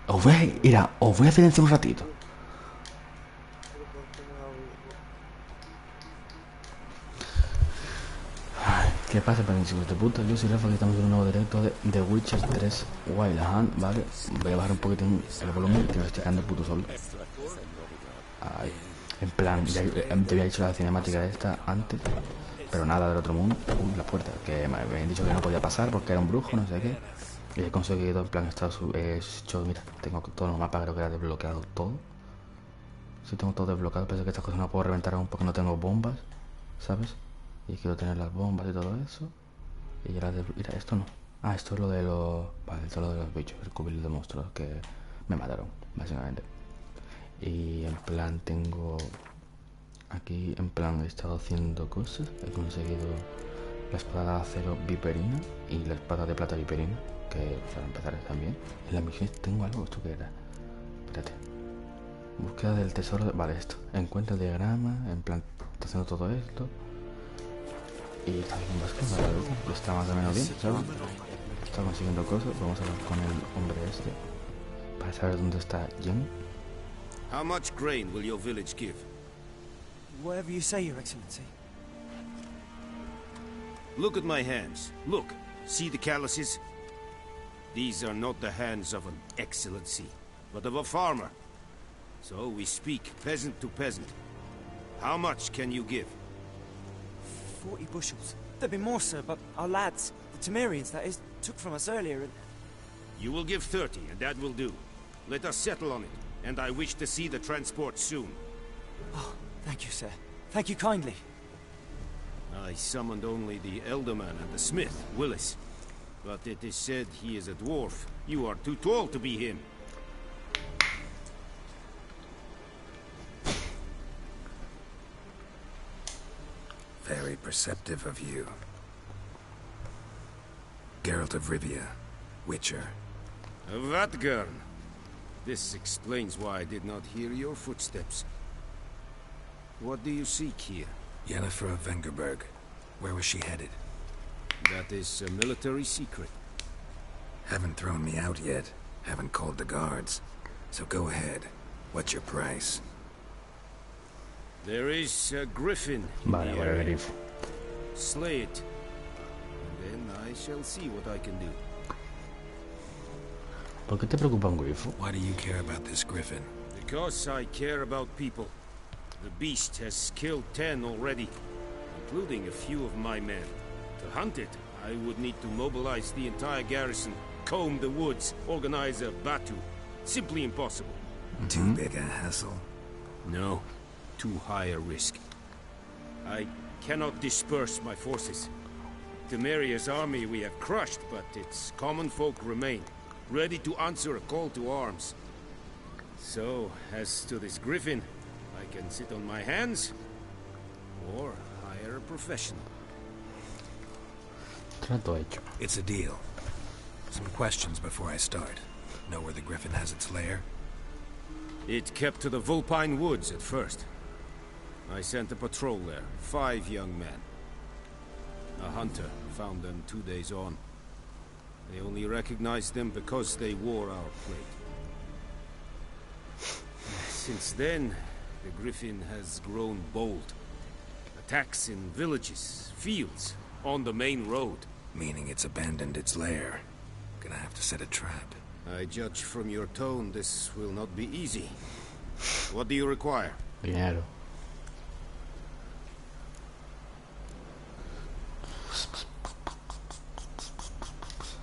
Os voy a silenciar un ratito. Ay, ¿qué pasa, hijos de puta? Yo soy Rafa, que estamos en un nuevo directo de The Witcher 3 Wild Hunt, ¿vale? Voy a bajar un poquitín el volumen, que me estoy quedando puto solo. Ay, en plan, ya había hecho la cinemática de esta antes, pero nada del otro mundo. La puerta, que me habían dicho que no podía pasar porque era un brujo, no sé qué. Y he conseguido, en plan, he hecho, mira, tengo todos los mapas, creo que era desbloqueado todo. Sí, tengo todo desbloqueado, pero que estas cosas no puedo reventar aún porque no tengo bombas, ¿sabes? Y quiero tener las bombas y todo eso. Y ya mira, esto no. Ah, esto es lo de los... Vale, esto es lo de los bichos, el cubil de monstruos que me mataron, básicamente. Y en plan tengo... Aquí, en plan, he estado haciendo cosas. He conseguido la espada de acero viperina y la espada de plata viperina, que para empezar también. En la misión tengo algo, ¿esto qué era? Espérate. Búsqueda del tesoro, vale, esto. Encuentra el diagrama, en plan, está haciendo todo esto. Y está haciendo más cosas, lo está más o menos bien, ¿sabes? Está consiguiendo cosas. Vamos a hablar con el hombre este para saber dónde está Jen. How much grain will your village give? Whatever you say, Your Excellency. Look at my hands. Look. See the calluses? These are not the hands of an excellency, but of a farmer. So we speak peasant to peasant. How much can you give? 40 bushels. There'd be more, sir, but our lads, the Temerians, that is, took from us earlier and... You will give 30, and that will do. Let us settle on it, and I wish to see the transport soon. Oh, thank you, sir. Thank you kindly. I summoned only the Elderman and the smith, Willis. But it is said he is a dwarf. You are too tall to be him. Very perceptive of you. Geralt of Rivia, Witcher. Vatgern. This explains why I did not hear your footsteps. What do you seek here? Yennefer of Vengerberg. Where was she headed? That is a military secret. Haven't thrown me out yet. Haven't called the guards. So go ahead. What's your price? There is a griffin in the area. Slay it. And then I shall see what I can do. ¿Por qué te preocupa un grifo? Why do you care about this griffin? Because I care about people. The beast has killed 10 already, including a few of my men. To hunt it, I would need to mobilize the entire garrison, comb the woods, organize a batu. Simply impossible. Too big a hassle? No. Too high a risk. I cannot disperse my forces. Temeria's army we have crushed, but its common folk remain, ready to answer a call to arms. So, as to this griffin, I can sit on my hands, or hire a professional. Trato hecho. It's a deal. Some questions before I start. Know where the griffin has its lair? It kept to the Vulpine Woods at first. I sent a patrol there, 5 young men. A hunter found them 2 days on. They only recognized them because they wore our plate. Since then, the griffin has grown bold. Attacks in villages, fields, on the main road. Meaning it's abandoned its lair. Gonna have to set a trap. I judge from your tone this will not be easy. What do you require? Dinero.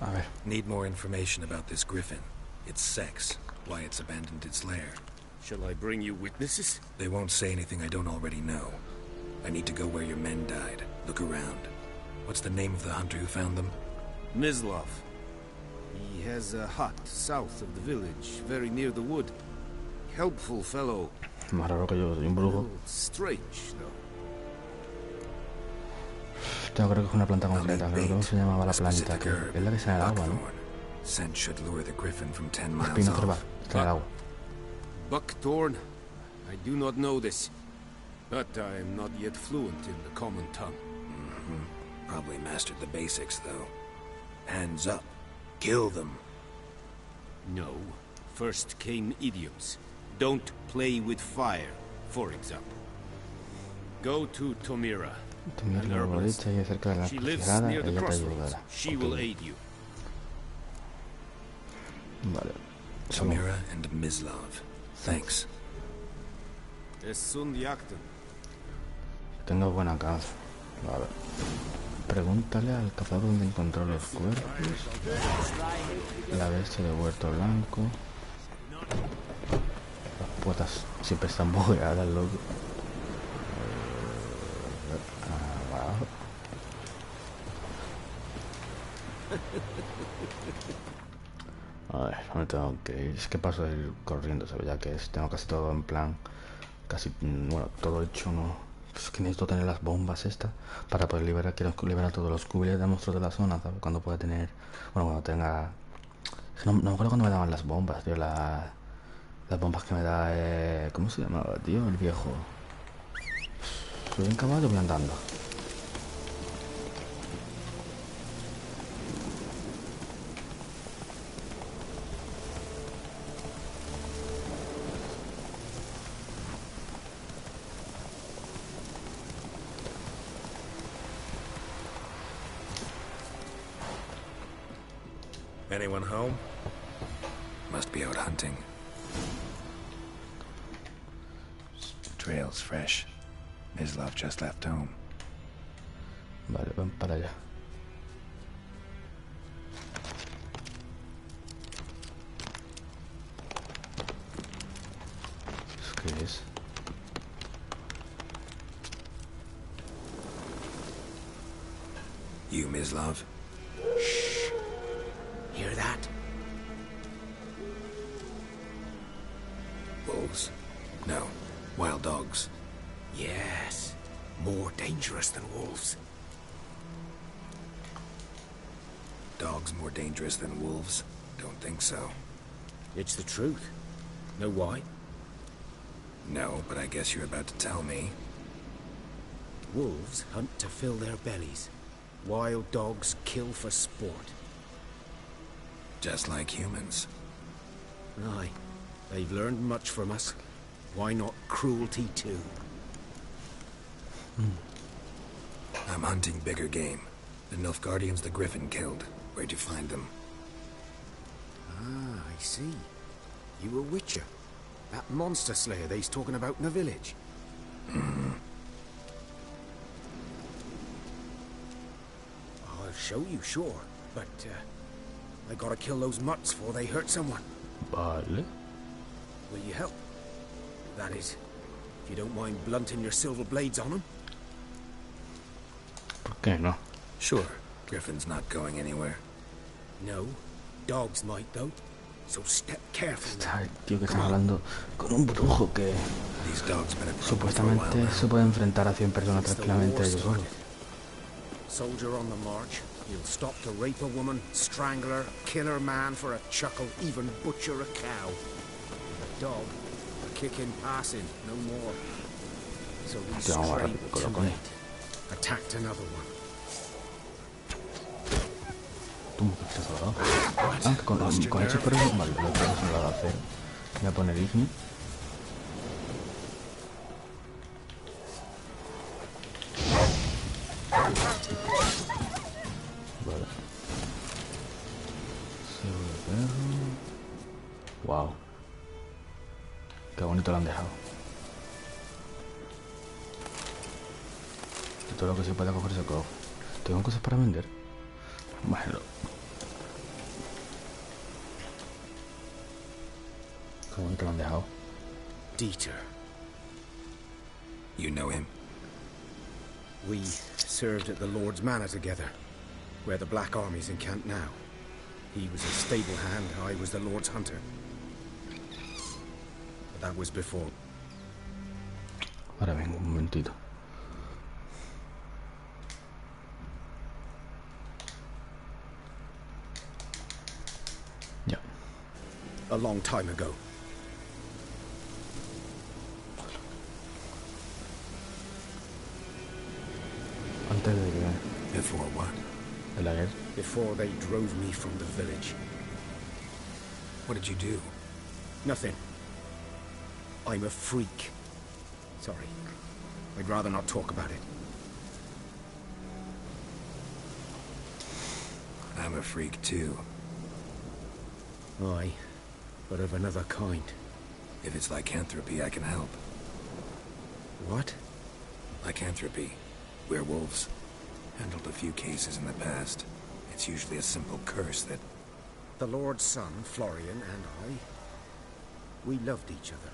A ver. Need more information about this griffin. Its sex, why it's abandoned its lair. Shall I bring you witnesses? They won't say anything I don't already know. I need to go where your men died. Look around. What's the name of the hunter who found them? Mislav. He has a hut south of the village, very near the wood. Helpful fellow. Más raro que yo, soy un brujo. Strange, though. Tengo que recoger una planta concreta, pero ¿cómo se llamaba la planta? Es la que está en el agua, ¿no? Scent should lure the griffin from 10 miles Espino off. cerval, está en el agua. Buckthorn? I do not know this, but I am not yet fluent in the common tongue. Probably mastered the basics, though. Hands up. Kill them. No. First came idioms. Don't play with fire, for example. Go to Tomira, an herbalist. She lives near the crossroads. She will aid you. Vale. Tomira and Mislav. Thanks. Es un yakten. Tengo buena caza. Vale. Pregúntale al cazador dónde encontró los cuerpos. La bestia de huerto blanco. Las puertas siempre están bugueadas, loco. Abajo. A ver, ¿dónde tengo que ir? Es que paso de ir corriendo, ¿sabes? Ya que tengo casi todo en plan. Casi, bueno, todo hecho, ¿no? Es que necesito tener las bombas estas para poder liberar, quiero liberar todos los cubiles de monstruos de la zona, ¿sabes? Cuando pueda tener, bueno, cuando tenga, es que no me acuerdo cuando me daban las bombas, tío, las bombas que me da, ¿cómo se llamaba, tío? El viejo. Soy en caballo, voy andando. Anyone home? Must be out hunting. Trail's fresh. Mislav just left home. Vale, van para allá. ¿Qué es? You, Mislav? Hear that? Wolves? No. Wild dogs. Yes. More dangerous than wolves. Dogs more dangerous than wolves? Don't think so. It's the truth. Know why? No, but I guess you're about to tell me. Wolves hunt to fill their bellies. Wild dogs kill for sport. Just like humans. Aye. They've learned much from us. Why not cruelty too? I'm hunting bigger game. The Nilfgaardians the Griffin killed. Where'd you find them? Ah, I see. You a witcher. That monster slayer they's talking about in the village. I'll show you, sure. But, I gotta kill those mutts before they hurt someone. Vale. Will you help? That is, if you don't mind blunting your silver blades on them. ¿Por qué no? Sure. Griffin's not going anywhere. No. Dogs might, though. So step carefully. Está el tío que está hablando con un brujo que These dogs been a problem for a while supuestamente now. se puede enfrentar a 100 personas It's the tranquilamente war ellos solos. started. Soldier on the march. You'll stop to rape a woman, strangle her, kill her man for a chuckle, even butcher a cow. A dog, a kick in passing, no more. So we Hostia, vamos a ver, strayed con lo too con él. late. Attacked another one. Tum, que se ha dado. Ah, con hecho por eso, vale, lo otro se lo va a hacer. Voy a poner Igni. Vale. Cebo de perro. Wow. Qué bonito lo han dejado. Y todo lo que se pueda coger se coge. ¿Tengo cosas para vender? Bueno. Qué bonito lo han dejado. Dieter. You know him? We served at the Lord's Manor together, where the Black Army's encamped now. He was a stable hand, I was the Lord's hunter. But that was before. Ahora vengo un momentito. Ya. A long time ago. Antes de que Before what? de la guerra. Before they drove me from the village. What did you do? Nothing. I'm a freak. Sorry. I'd rather not talk about it. I'm a freak too. Aye, but of another kind. If it's lycanthropy, I can help. What? Lycanthropy. Werewolves. Handled a few cases in the past. It's usually a simple curse that... The Lord's son, Florian, and I, we loved each other.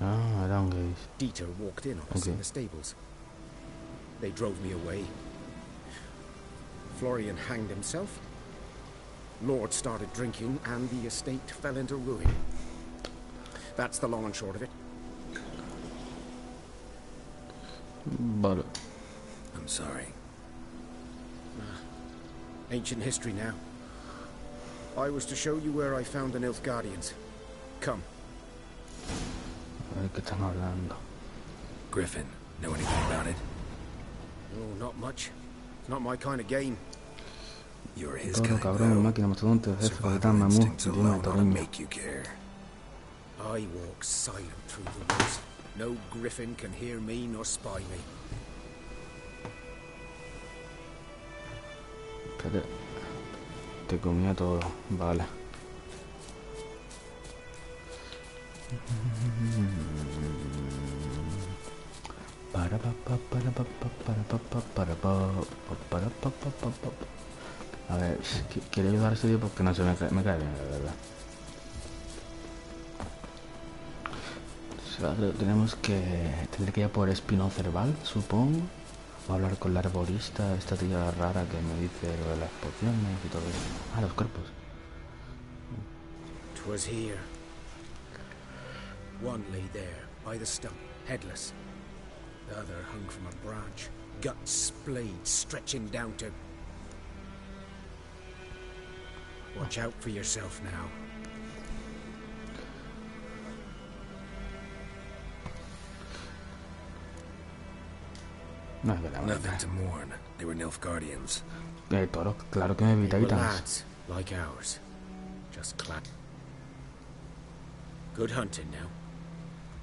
Ah, eran gays. Dieter walked in on us in the stables. They drove me away. Florian hanged himself. Lord started drinking, and the estate fell into ruin. That's the long and short of it. Vale. I'm sorry. Ancient history now. I was to show you where I found the Nilfgaardians. Come. A ver qué están hablando. Griffin, know anything about it? Oh, not much. It's not my kind of game. You're his Todo kind, cabrón, though. máquina, mastodonte, jefe, Survival capitán, mamú, instincts dime, alone ought to Toriño. make you care. I walk silent through the woods. No griffin can hear me nor spy me. Espérate. Te comía todo, vale. A ver, quiero ayudar a este tío porque no se me cae bien, la verdad. O sea, tenemos que... Tendré que ir a por espino cerval, supongo. Voy a hablar con la arborista, esta tía rara que me dice lo de las pociones y todo eso. Ah, los cuerpos. 'Twas here. One lay there, by the stump, headless. The other hung from a branch, guts splayed, stretching down to... Watch out for yourself now. No es verdad. Nothing to mourn. They were Nilfgaardians. Toro, claro que me vi They were Titans. lads, like ours. Just clad. Good hunting now.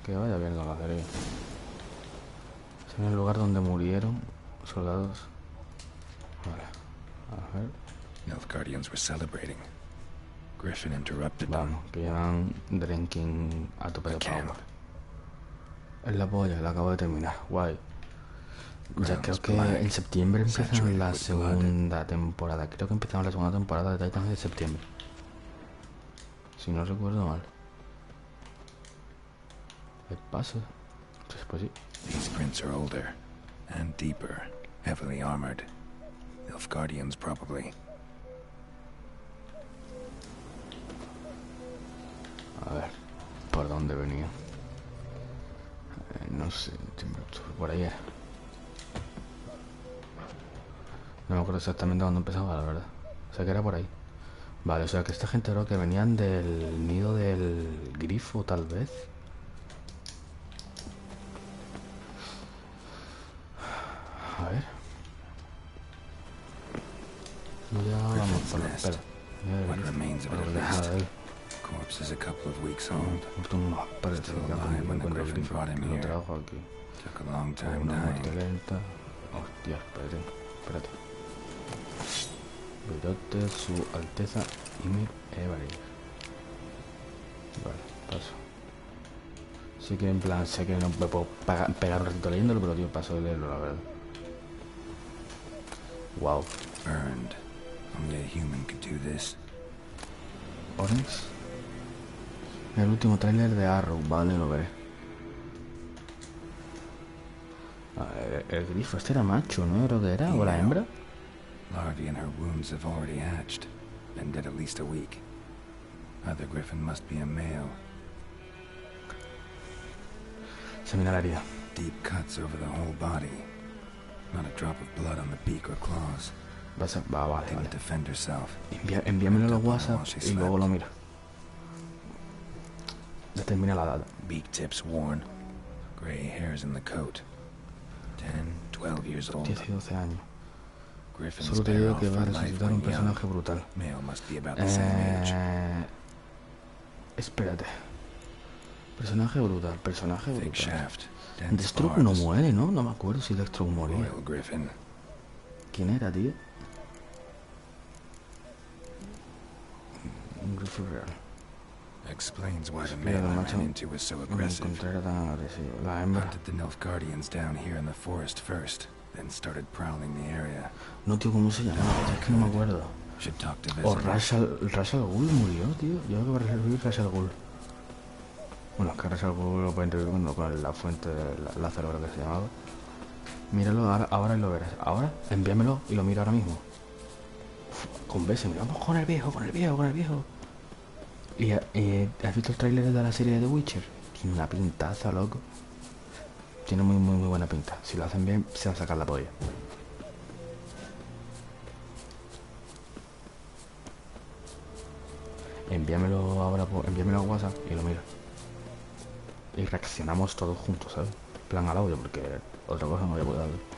Que vaya bien la cacería. Es en el lugar donde murieron soldados. Vale. A ver. Nilfgaardians were celebrating. Griffin interrupted them. Vamos, que llevan drinking a tope de Camp. power. Es la polla, la acabo de terminar. Guay. Ya creo que en septiembre empiezan la segunda temporada. Creo que empezamos la segunda temporada de Titans en septiembre. Si no recuerdo mal. ¿Qué pasa? Pues sí. These prints are older and deeper, heavily armored. Nilfgaardians, probably. A ver, ¿por dónde venía? No sé, por ahí era. No me acuerdo exactamente dónde empezaba, la verdad. O sea que era por ahí. Vale, o sea que esta gente creo que venían del nido del grifo, tal vez. A ver. Ya vamos por la espera. What remains of it, at least. Corpse is a couple of weeks old. Esto no parece Still que alive when the encuentro el Griffin grifo. brought him Lo here. trajo aquí. Took a long time Una muerte dying. lenta. Hostia, espérate. Virote, su alteza Ymir Evarig. Vale, paso. Sí que en plan, sé que no me puedo pegar un ratito leyéndolo, pero tío, paso de leerlo, la verdad. Wow. Burned. Only a human could do this. Orange. El último tráiler de Arrow, vale, lo veré. El grifo, este era macho, ¿no? Creo que era, o la hembra. Larvae in her wounds have already hatched. Been dead at least a week. Other Griffin must be a male. Se mira la herida. Deep cuts over the whole body. Not a drop of blood on the beak or claws. Vale. Didn't defend herself. Envíamelo a los WhatsApp y luego lo miro. Ya termina la data. Beak tips worn. Gray hairs in the coat. 10, 12 years old. 10 y 12 años. Griffin's Solo te bear digo off que va a for life resucitar un when young. personaje brutal. Male must be about the same age. Espérate. Personaje brutal, personaje Thick brutal. shaft, dense Destruct no bars. muere, ¿no? No me acuerdo si Destruct moría. Royal Griffin. ¿Quién era, tío? Un Griffin real. Explains why the Mira, male el I macho ran into was so no me aggressive. encontré era tan agresivo. La hembra. Hunted the Nilfgaardians down here in the forest first, then started prowling the area. No, tío, ¿cómo se llama? Es que no me acuerdo. Should talk to O Visitor. Rashal Ghul murió, tío. Yo creo que revivir Rashal Ghul. Bueno, es que Rashal Ghul lo pueden revivir con la fuente de Lázaro, creo que se llamaba. Míralo ahora y lo verás. Ahora, envíamelo y lo miro ahora mismo. Uf, con BS, vamos con el viejo, con el viejo, con el viejo. ¿Y has visto el tráiler de la serie de The Witcher? Tiene una pintaza, loco. Tiene muy buena pinta. Si lo hacen bien, se va a sacar la polla. Envíamelo ahora, envíamelo a WhatsApp y lo miro. Y reaccionamos todos juntos, ¿sabes? En plan al audio, porque otra cosa no voy a poder hacer.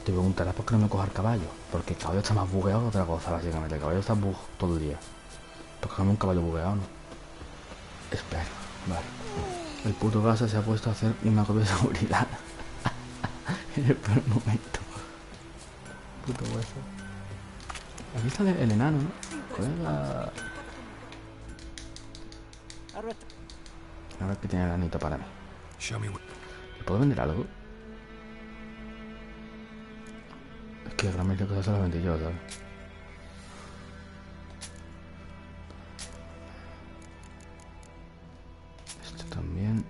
Te preguntarás por qué no me cojo el caballo. Porque el caballo está más bugueado que otra cosa, básicamente. El caballo está bug todo el día. Porque un caballo bugueado, ¿no? Espera, vale. El puto Gaza se ha puesto a hacer una copia de seguridad. En el peor momento. Puto hueso. Aquí está el enano, ¿no? Colega. A ver qué tiene el anito para mí. Show me. ¿Le puedo vender algo? Es que gran mayoría de cosas solamente yo, ¿sabes? Esto también.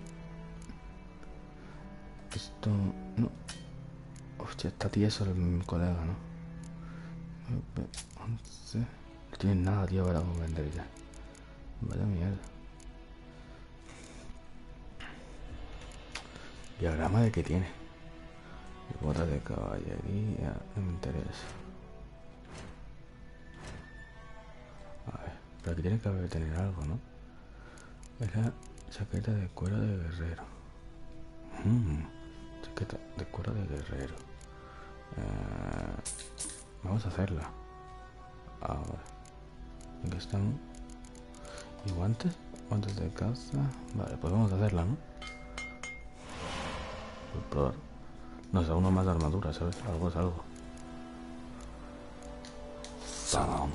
Esto... no. Hostia, está tieso el colega, ¿no? 11. No tienen nada, tío, para vender ya. Vaya mierda. Diagrama de qué tiene. Botas de caballería. No me interesa. A ver, pero aquí tiene que haber tener algo, ¿no? Era chaqueta de cuero de guerrero. Chaqueta de cuero de guerrero. Vamos a hacerla. Ahora. Aquí están. ¿Y guantes? Guantes de caza. Vale, pues vamos a hacerla, ¿no? Voy a probar. No sé, uno más de armadura, ¿sabes? Algo es algo. ¡Pam!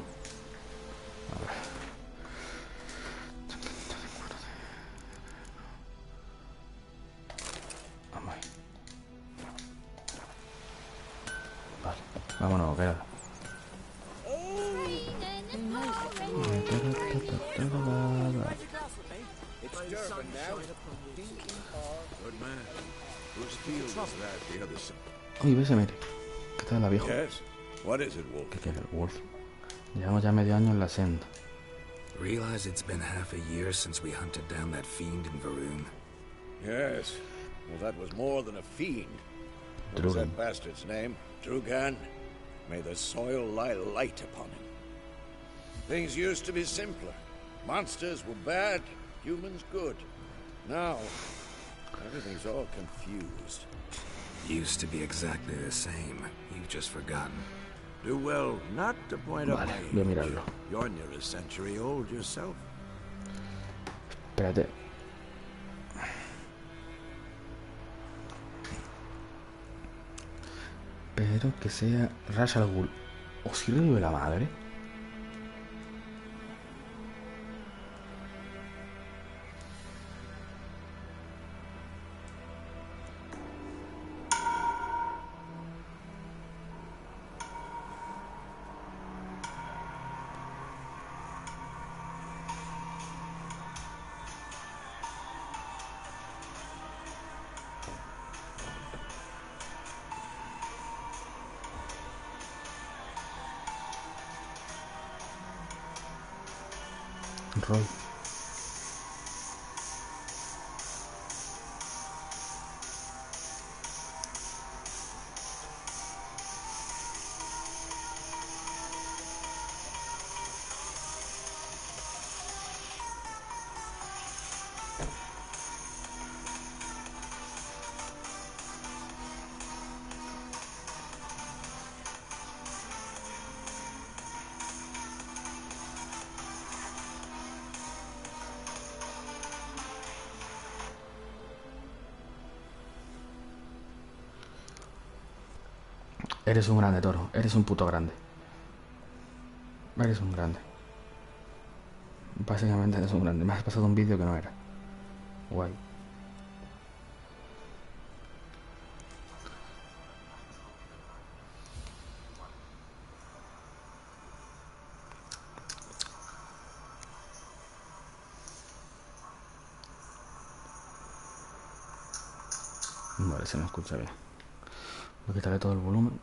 A ver. Vamos ahí. Vale, vámonos, queda. Uy, ves, mire. ¿Qué tal la vieja? Yes. What is it, Wolf? ¿Qué quiere el Wolf? Llevamos ya medio año en la senda. Realize it's been half a year since we hunted down that fiend in Varun. Yes. Well, that was more than a fiend. What was that bastard's name? Drugan? May the soil lie light upon him. Things used to be simpler. Monsters were bad, humans good. Now, everything's all confused. Used to be exactly the same. You've just forgotten. Do well not to point out Vale, my voy a age. mirarlo. You're near a century old yourself. Espérate. Pero que sea Ra's al Ghul. ¿O si revive la madre? Roy. Eres un grande, Toro. Eres un puto grande. Eres un grande. Básicamente eres un grande. Me has pasado un vídeo que no era. Guay. Vale, se me escucha bien. Voy a quitarle todo el volumen.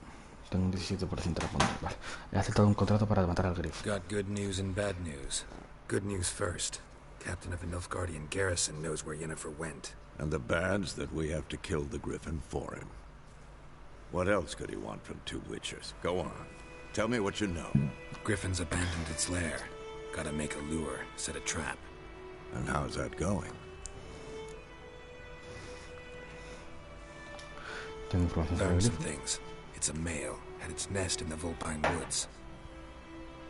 Tengo un 17% de puntos. Vale. He aceptado un contrato para matar al Griff. Got good news and bad news. Good news first. Captain of a Nilfgaardian garrison knows where Yennefer went. And the bad's that we have to kill the Griffin for him. What else could he want from two Witchers? Go on. Tell me what you know. Griffin's abandoned its lair. Gotta make a lure, set a trap. And how's that going? Tengo información sobre el Learned some Griff. things. It's a male, had its nest in the Vulpine Woods.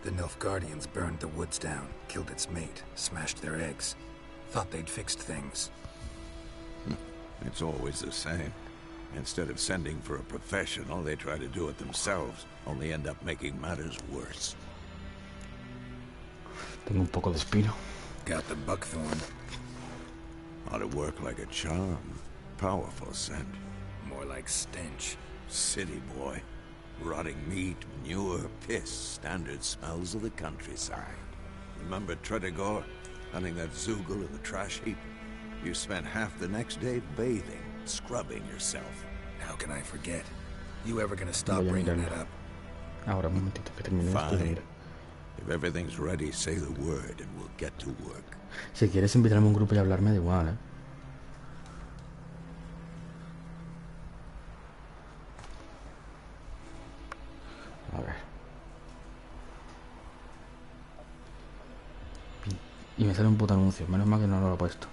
The Nilfgaardians burned the woods down, killed its mate, smashed their eggs. Thought they'd fixed things. It's always the same. Instead of sending for a professional, they try to do it themselves, only end up making matters worse. Tengo un poco de espino. Got the buckthorn. Ought to work like a charm. Powerful scent. More like stench. City boy. Rotting meat, manure, piss, standard smells of the countryside. Remember Tredegor? Hunting that Zoogle in the trash heap? You spent half the next day bathing, scrubbing yourself. How can I forget? You ever gonna stop Voy a bringing mirarlo. that up? Ahora, un momentito, que termine esto y lo Fine. miro. If everything's ready, say the word and we'll get to work. Si quieres invitarme a un grupo y hablarme, da igual, ¿eh? A ver. Y me sale un puto anuncio. Menos mal que no lo he puesto.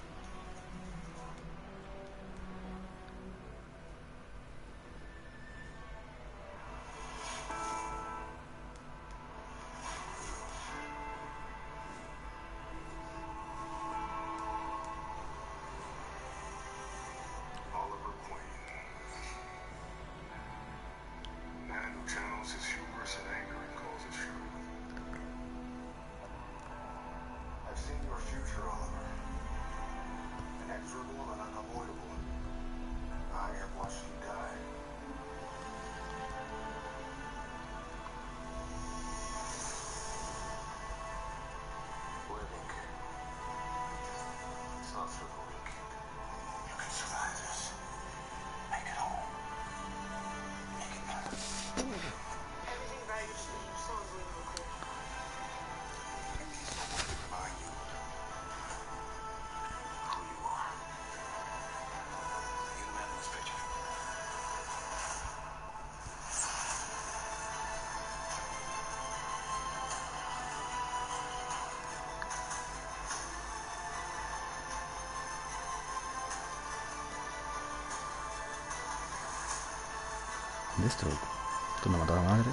Esto me ha matado a la madre.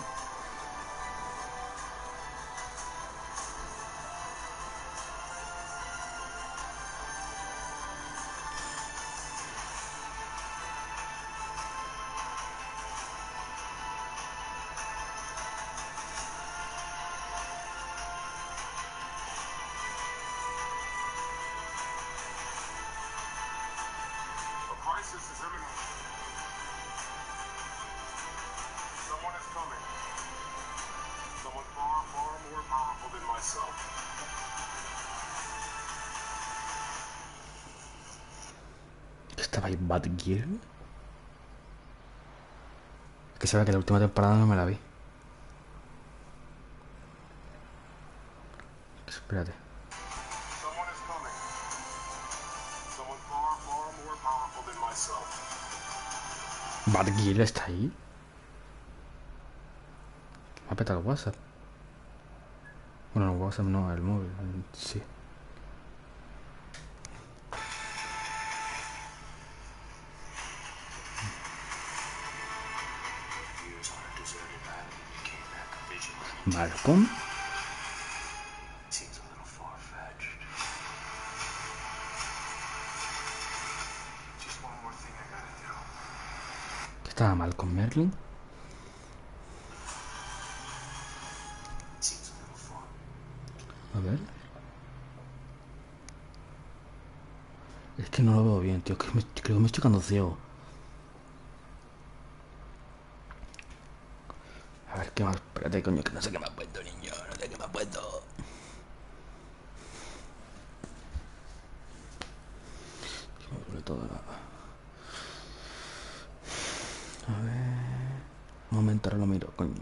¿Estaba ahí Batgirl? Es que sabe que la última temporada no me la vi. Espérate. ¿Batgirl está ahí? Me ha petado el WhatsApp. Bueno, el WhatsApp no, el móvil. Sí. Malcolm. ¿Estaba Malcolm Merlin? ver. Es que no lo veo bien, tío. Creo que me estoy quedando ciego. A ver, ¿qué más? Espérate, coño, que no sé qué me ha puesto, niño. No sé qué me ha puesto. Sobre todo a ver... Un momento, ahora lo miro, coño.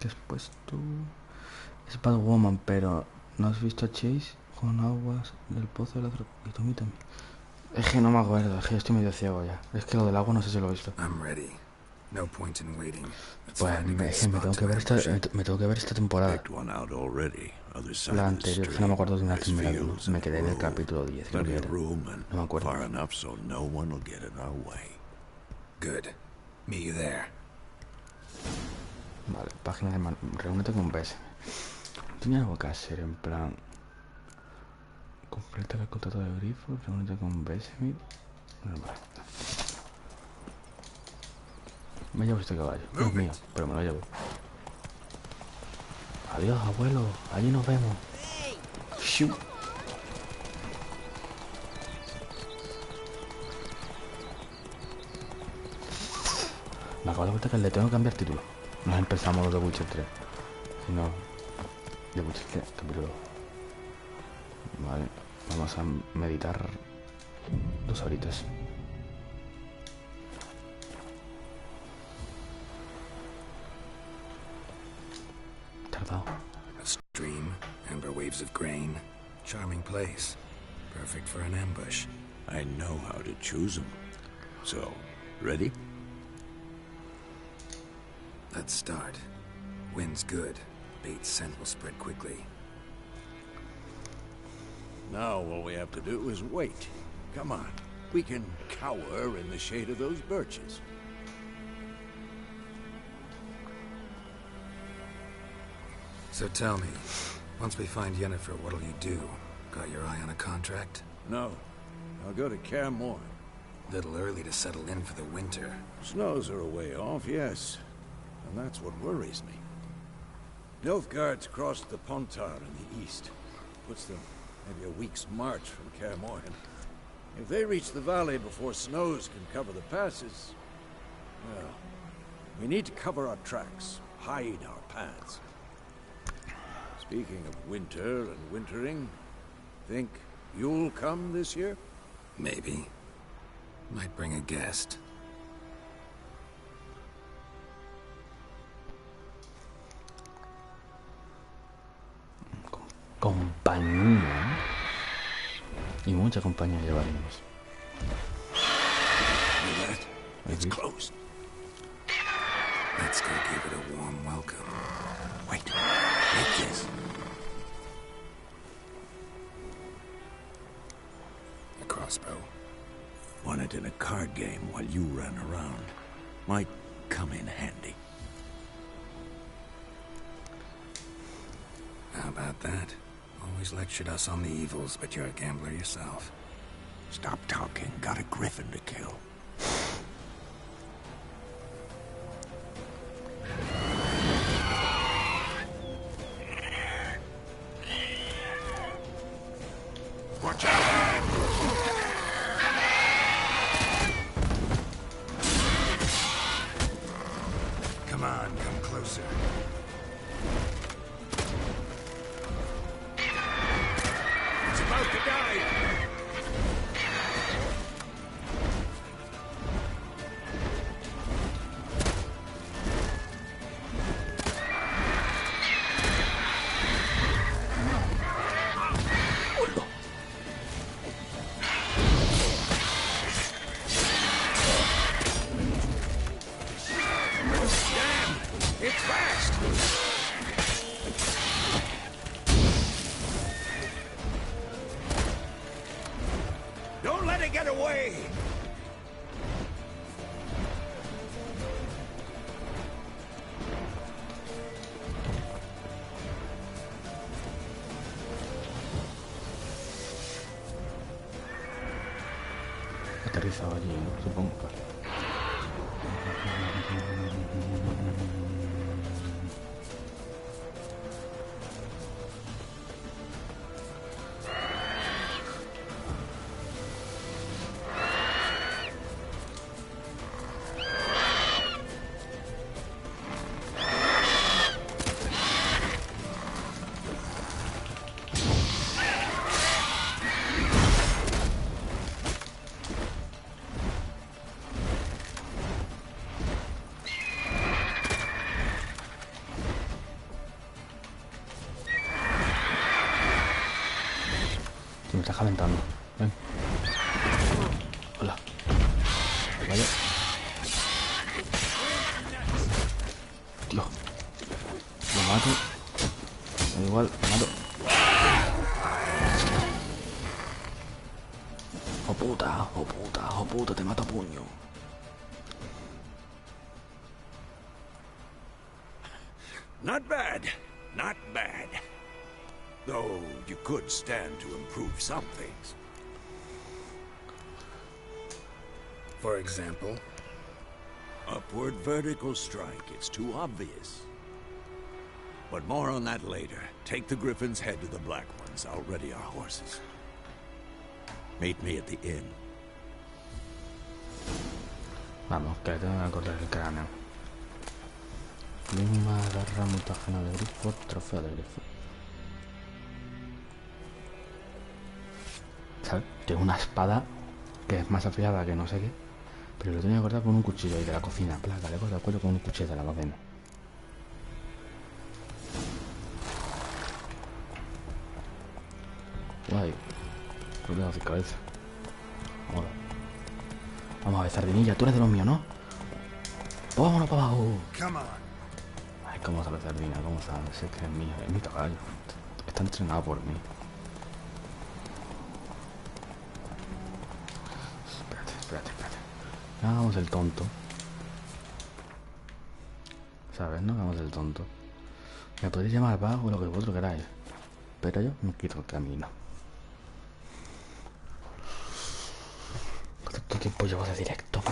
¿Qué has puesto? Es Batwoman, pero ¿no has visto a Chase con aguas del pozo de la troquitomita? Es que no me acuerdo, es que estoy medio ciego ya. Es que lo del agua no sé si lo he visto. Pues es que me tengo que ver esta temporada. La anterior, que no me acuerdo de una temporada. Me quedé en el capítulo 10, creo que era. No me acuerdo. Vale, página de reúnete con BS. ¿Tiene algo que hacer en plan? Completa el contrato de grifo, reúnete con BS. Vale. Me llevo este caballo, no es mío, pero me lo llevo. Adiós, abuelo, allí nos vemos. ¡Shiu! Me acabo de dar cuenta que le tengo que cambiar título. No empezamos los de Witcher 3, sino de Witcher 3, capítulo 2. Vale, vamos a meditar 2 horitas. Tardado. A stream, amber waves of grain, charming place, perfect for an ambush. I know how to choose them. So, ready? Let's start. Wind's good. Bait's scent will spread quickly. Now all we have to do is wait. Come on. We can cower in the shade of those birches. So tell me, once we find Yennefer, what'll you do? Got your eye on a contract? No. I'll go to Kaer Morhen. Little early to settle in for the winter. Snows are a way off, yes. And that's what worries me. Nilfgaard's crossed the Pontar in the east. Puts them maybe a week's march from Kaer Morhen. If they reach the valley before snows can cover the passes, well, we need to cover our tracks, hide our paths. Speaking of winter and wintering, think you'll come this year? Maybe. Might bring a guest. Compañía. Y mucha compañía llevaremos. It's closed. Let's go give it a warm welcome. Wait, like this. A crossbow. Won it in a card game while you ran around. Might come in handy. How about that? Always lectured us on the evils, but you're a gambler yourself. Stop talking. Got a griffin to kill. Watch out! Come on, come closer. It's about to die! pisado allí, ¿no? Supongo. Me está calentando. Ven. Hola. Vaya. Tío. Lo mato. Da igual, lo mato. Oh puta, oh puta, oh puta, te mato a puño. Not bad. Not bad. Though you could stand to improve some things. For example? Upward vertical strike. It's too obvious. But more on that later. Take the Griffin's head to the Black Ones. I'll ready our horses. Meet me at the inn. Vamos, que le tengo que cortar el cráneo. Misma garra, mutágeno de grifo, trofeo de grifo. ¿Sabes? Tengo una espada que es más afilada que no sé qué, pero lo tengo que cortar con un cuchillo ahí de la cocina. Placa, le corto el cuello con un cuchillo de la cocina. Guay. Problema de cabeza. Ahora. Vamos a ver, Sardinilla, tú eres de los míos, ¿no? Pues vámonos para abajo. Ay, cómo sabe Sardina, cómo sabe. Si es que es mío, es mi caballo. Está entrenado por mí. Espérate. No hagamos el tonto. ¿Sabes? No hagamos el tonto. Me podéis llamar vago o lo que vosotros queráis. Pero yo me quito el camino. ¿Cuánto tiempo llevo de directo?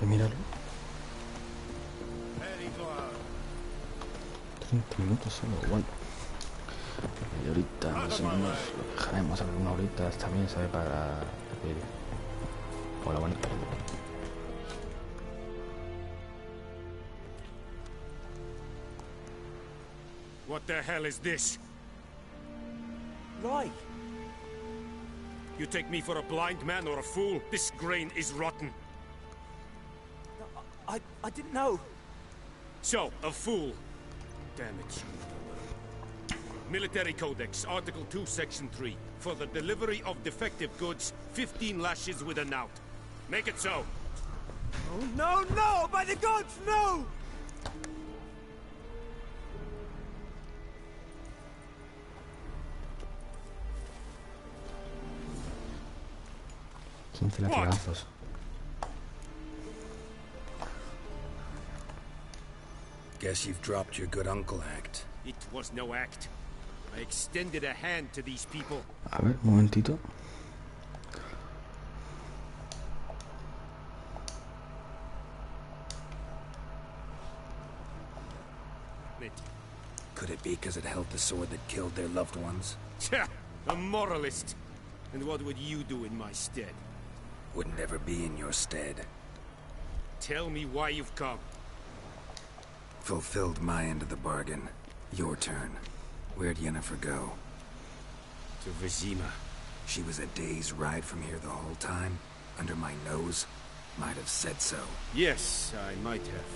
Míralo. 30 minutos solo, bueno. Y ahorita más o menos lo dejaremos alguna horita, está bien, ¿sabe? Para el vídeo. Hola, bueno. What the hell is this? Right. You take me for a blind man or a fool? This grain is rotten. I didn't know. So, a fool. Damn it. Military Codex, Article 2, Section 3. For the delivery of defective goods, 15 lashes with a knout. Make it so. Oh, no! By the gods, no! Latigazos. Guess you've dropped your good uncle act. It was no act. I extended a hand to these people. A ver, un momentito. Could it be because it held the sword that killed their loved ones? Tja, a moralist. And what would you do in my stead? Wouldn't ever be in your stead. Tell me why you've come. Fulfilled my end of the bargain. Your turn. Where'd Yennefer go? To Vizima. She was a day's ride from here the whole time? Under my nose? Might have said so. Yes, I might have.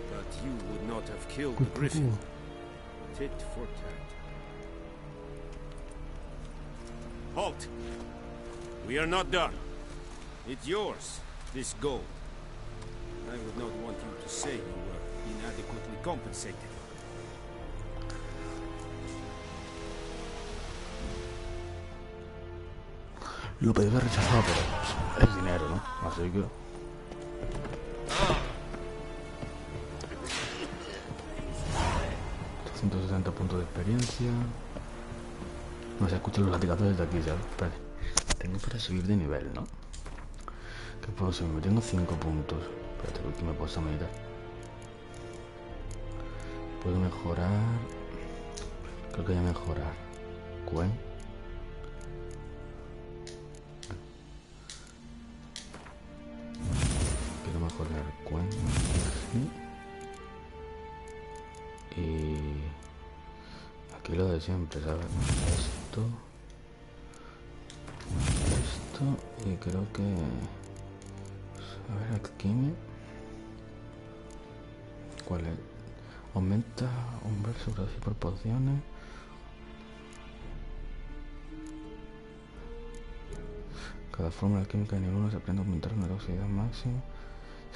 But you would not have killed the Griffin. Tit for tat. Halt! We are not done. It's yours, this gold. I would not want you to say you were inadequately compensated. Lo pedí rechazado, pero es dinero, ¿no? Así que... 50 puntos de experiencia. No se escuchan los latigazos desde aquí, ¿sabes? Espérate. Tengo para subir de nivel, ¿no? ¿Qué puedo subir? Tengo 5 puntos. Espérate, porque me puedo meditar. Puedo mejorar. Creo que voy a mejorar. Cuen. Quiero mejorar Cuen. Y aquí lo de siempre, ¿sabes? Esto y creo que, a ver, alquimia. ¿Cuál es? Aumenta un verso así por pociones. Cada fórmula química de nivel 1 se aprende a aumentar una toxicidad máxima.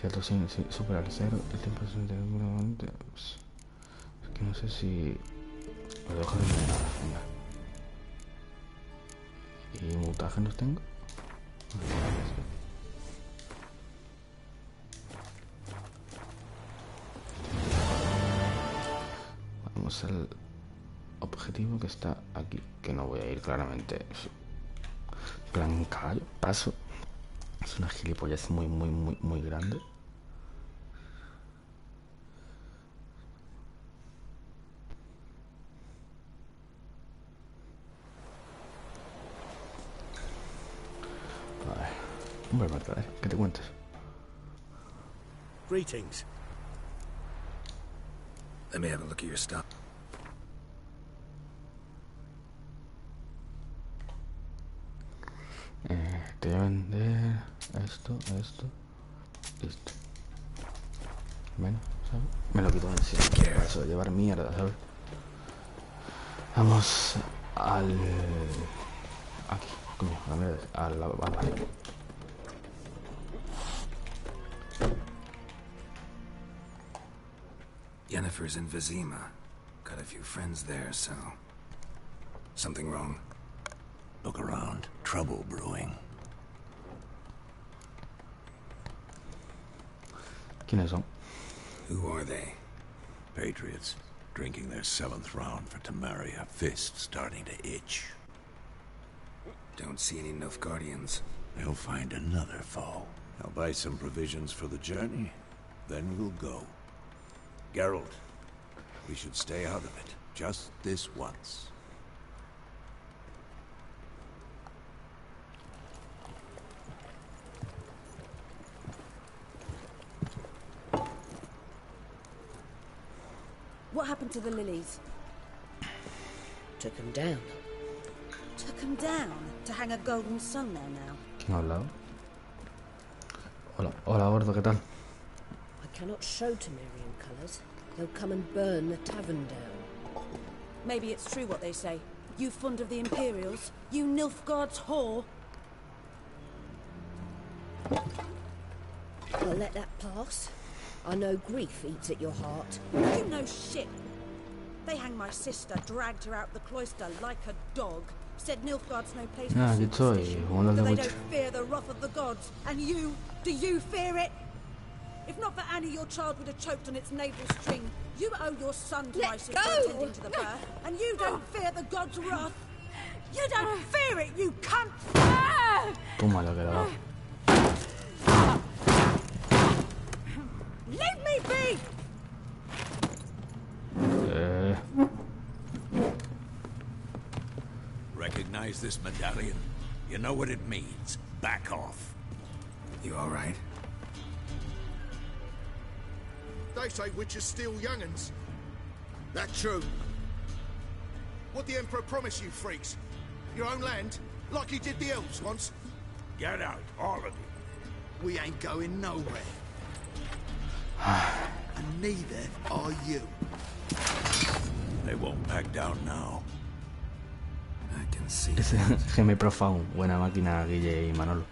Si el signo supera el 0, el tiempo es inmediatamente. Es que no sé si lo dejo de nada. Venga. ¿Y mutágenos tengo? Vamos al objetivo que está aquí, que no voy a ir claramente. Plan caballo, paso. Es una gilipollez muy grande. Vale. Hombre, Marta, ¿qué te cuentas? Greetings. Let me have a look at your stuff. Te voy a vender esto, listo. Bueno, ¿sabes? Me lo quito de encima. Para eso de llevar mierda, ¿sabes? Vamos al... Aquí, coño, a la mierda. Al barrio. Yennefer's in Vizima. Got a few friends there, so... Something wrong? Look around. Trouble brewing. ¿Quiénes son? Who are they? Patriots. Drinking their 7th round for Tamaria. Fist starting to itch. Don't see any Nilfgaardians. They'll find another foe. I'll buy some provisions for the journey. Then we'll go. Geralt, we should stay out of it. Just this once. What happened to the lilies? Took them down. Took them down? To hang a golden sun there now? ¿Quién ha hablado? Hola, hola, gordo, ¿qué tal? I cannot show Temerian colours. They'll come and burn the tavern down. Maybe it's true what they say. You fond of the Imperials? You Nilfgaard's whore? I'll let that pass. I know grief eats at your heart. You know shit. They hanged my sister, dragged her out the cloister like a dog. Said Nilfgaard's no place for superstition. That they don't fear the wrath of the gods. And you, do you fear it? If not for Annie, your child would have choked on its navel string. You owe your son to my sister attending to the birth, and you don't fear the gods' wrath. You don't fear it, you cunt! Toma lo que le ha dado. Leave me be! Recognize this medallion? You know what it means. Back off. You all right? They say witches steal young'uns. That true? What the Emperor promised you freaks? Your own land? Like he did the elves once? Get out, all of you. We ain't going nowhere. And neither are you. They won't back down now. I can see. Ese Geme Profound. Buena máquina, Guille y Manolo.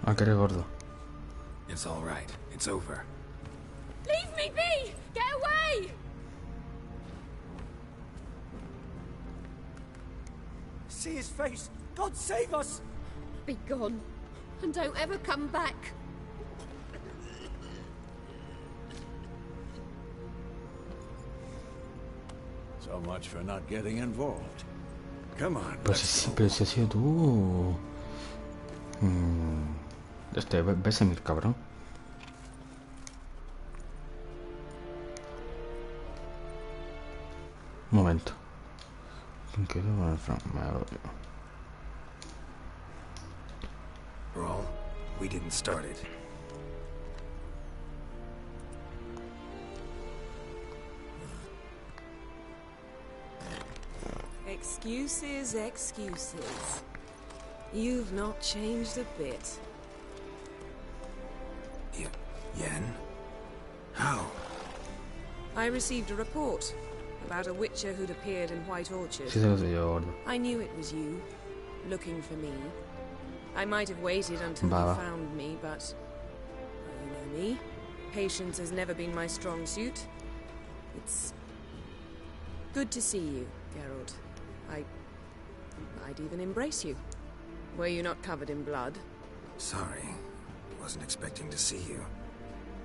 Ah, que eres gordo. is all right. It's over. Leave me be! Get away! See his face! God save us! Be gone, and don't ever come back. So much for not getting involved. Come on. Pero si has sido tú. Vesemir, cabrón. Un momento. Brawl, we didn't start it. Excuses, excuses. You've not changed a bit. Yen? How? I received a report about a witcher who'd appeared in White Orchard. I knew it was you, looking for me. I might have waited until you found me, but you know me. Patience has never been my strong suit. It's good to see you, Geralt. I'd even embrace you. Were you not covered in blood? Sorry. Wasn't expecting to see you.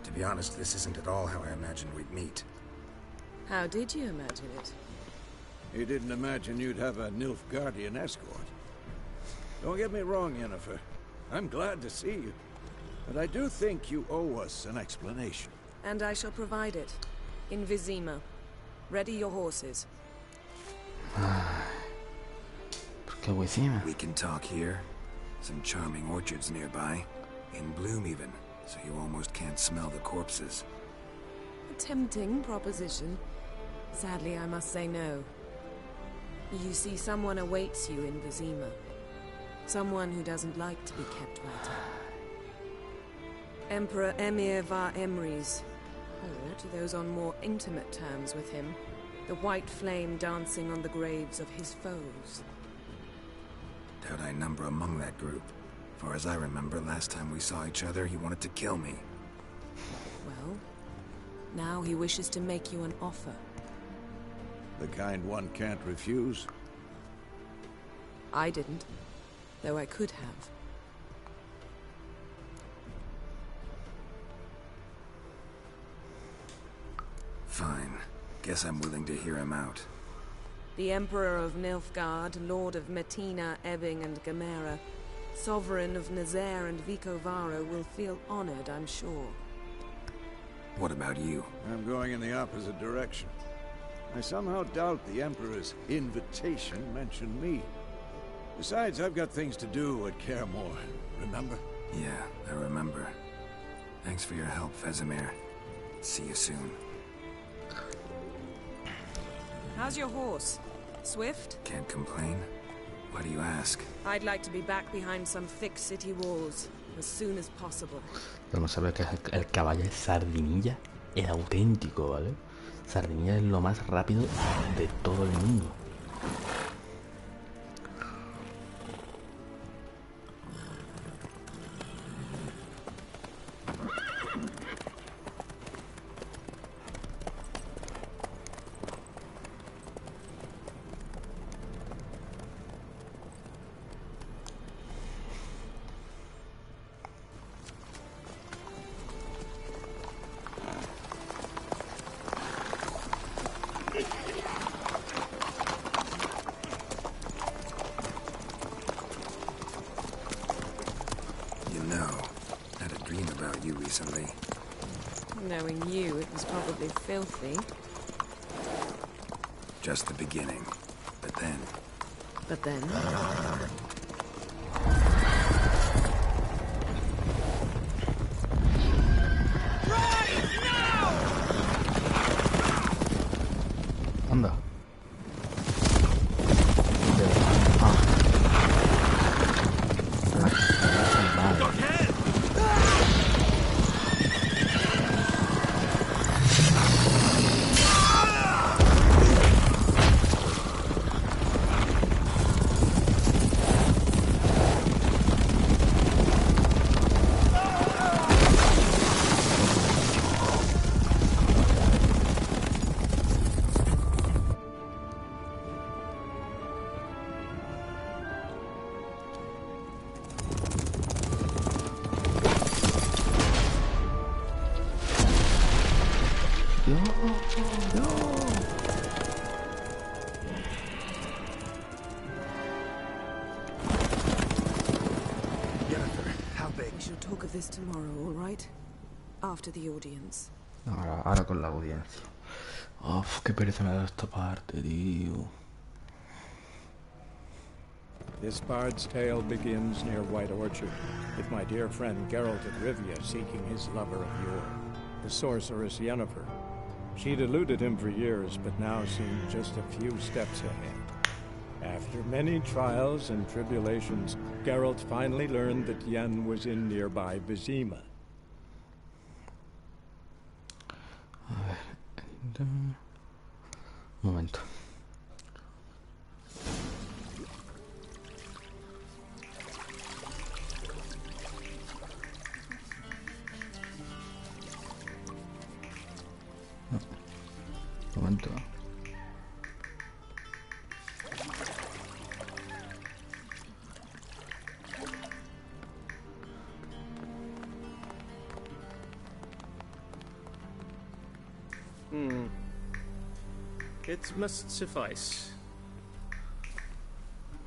To be honest, this isn't at all how I imagined we'd meet. How did you imagine it? You didn't imagine you'd have a Nilfgaardian escort. Don't get me wrong, Yennefer. I'm glad to see you. But I do think you owe us an explanation. And I shall provide it. In Vizima. Ready your horses. We can talk here. Some charming orchards nearby. In bloom even, so you almost can't smell the corpses. A tempting proposition. Sadly, I must say no. You see, someone awaits you in Vizima. Someone who doesn't like to be kept waiting. Emperor Emir var Emrys, or to those on more intimate terms with him, the white flame dancing on the graves of his foes. Doubt I number among that group. Far as I remember, last time we saw each other, he wanted to kill me. Well, now he wishes to make you an offer. The kind one can't refuse? I didn't, though I could have. Fine. Guess I'm willing to hear him out. The Emperor of Nilfgaard, Lord of Metina, Ebbing and Gamera, Sovereign of Nazaire and Vicovaro will feel honored, I'm sure. What about you? I'm going in the opposite direction. I somehow doubt the Emperor's invitation mentioned me. Besides, I've got things to do at Kaermore, remember? Yeah, I remember. Thanks for your help, Vesemir. See you soon. How's your horse? Swift? Can't complain. Why do you ask? I'd like to be back behind some thick city walls as soon as possible. Vamos a ver que el caballo es Sardinilla, el auténtico, ¿vale? Sardinilla es lo más rápido de todo el mundo. Knowing you, it was probably filthy. Just the beginning. But then... But then... Anda. We shall talk of this tomorrow, all right? After the audience. Ahora con la audiencia. Uf, qué pereza me ha dado esta parte, tío. This bard's tale begins near White Orchard, with my dear friend Geralt of Rivia seeking his lover of yore, the sorceress Yennefer. She'd eluded him for years, but now seemed just a few steps ahead. After many trials and tribulations, Geralt finally learned that Yen was in nearby Vizima. Un momento. Un momento. It must suffice.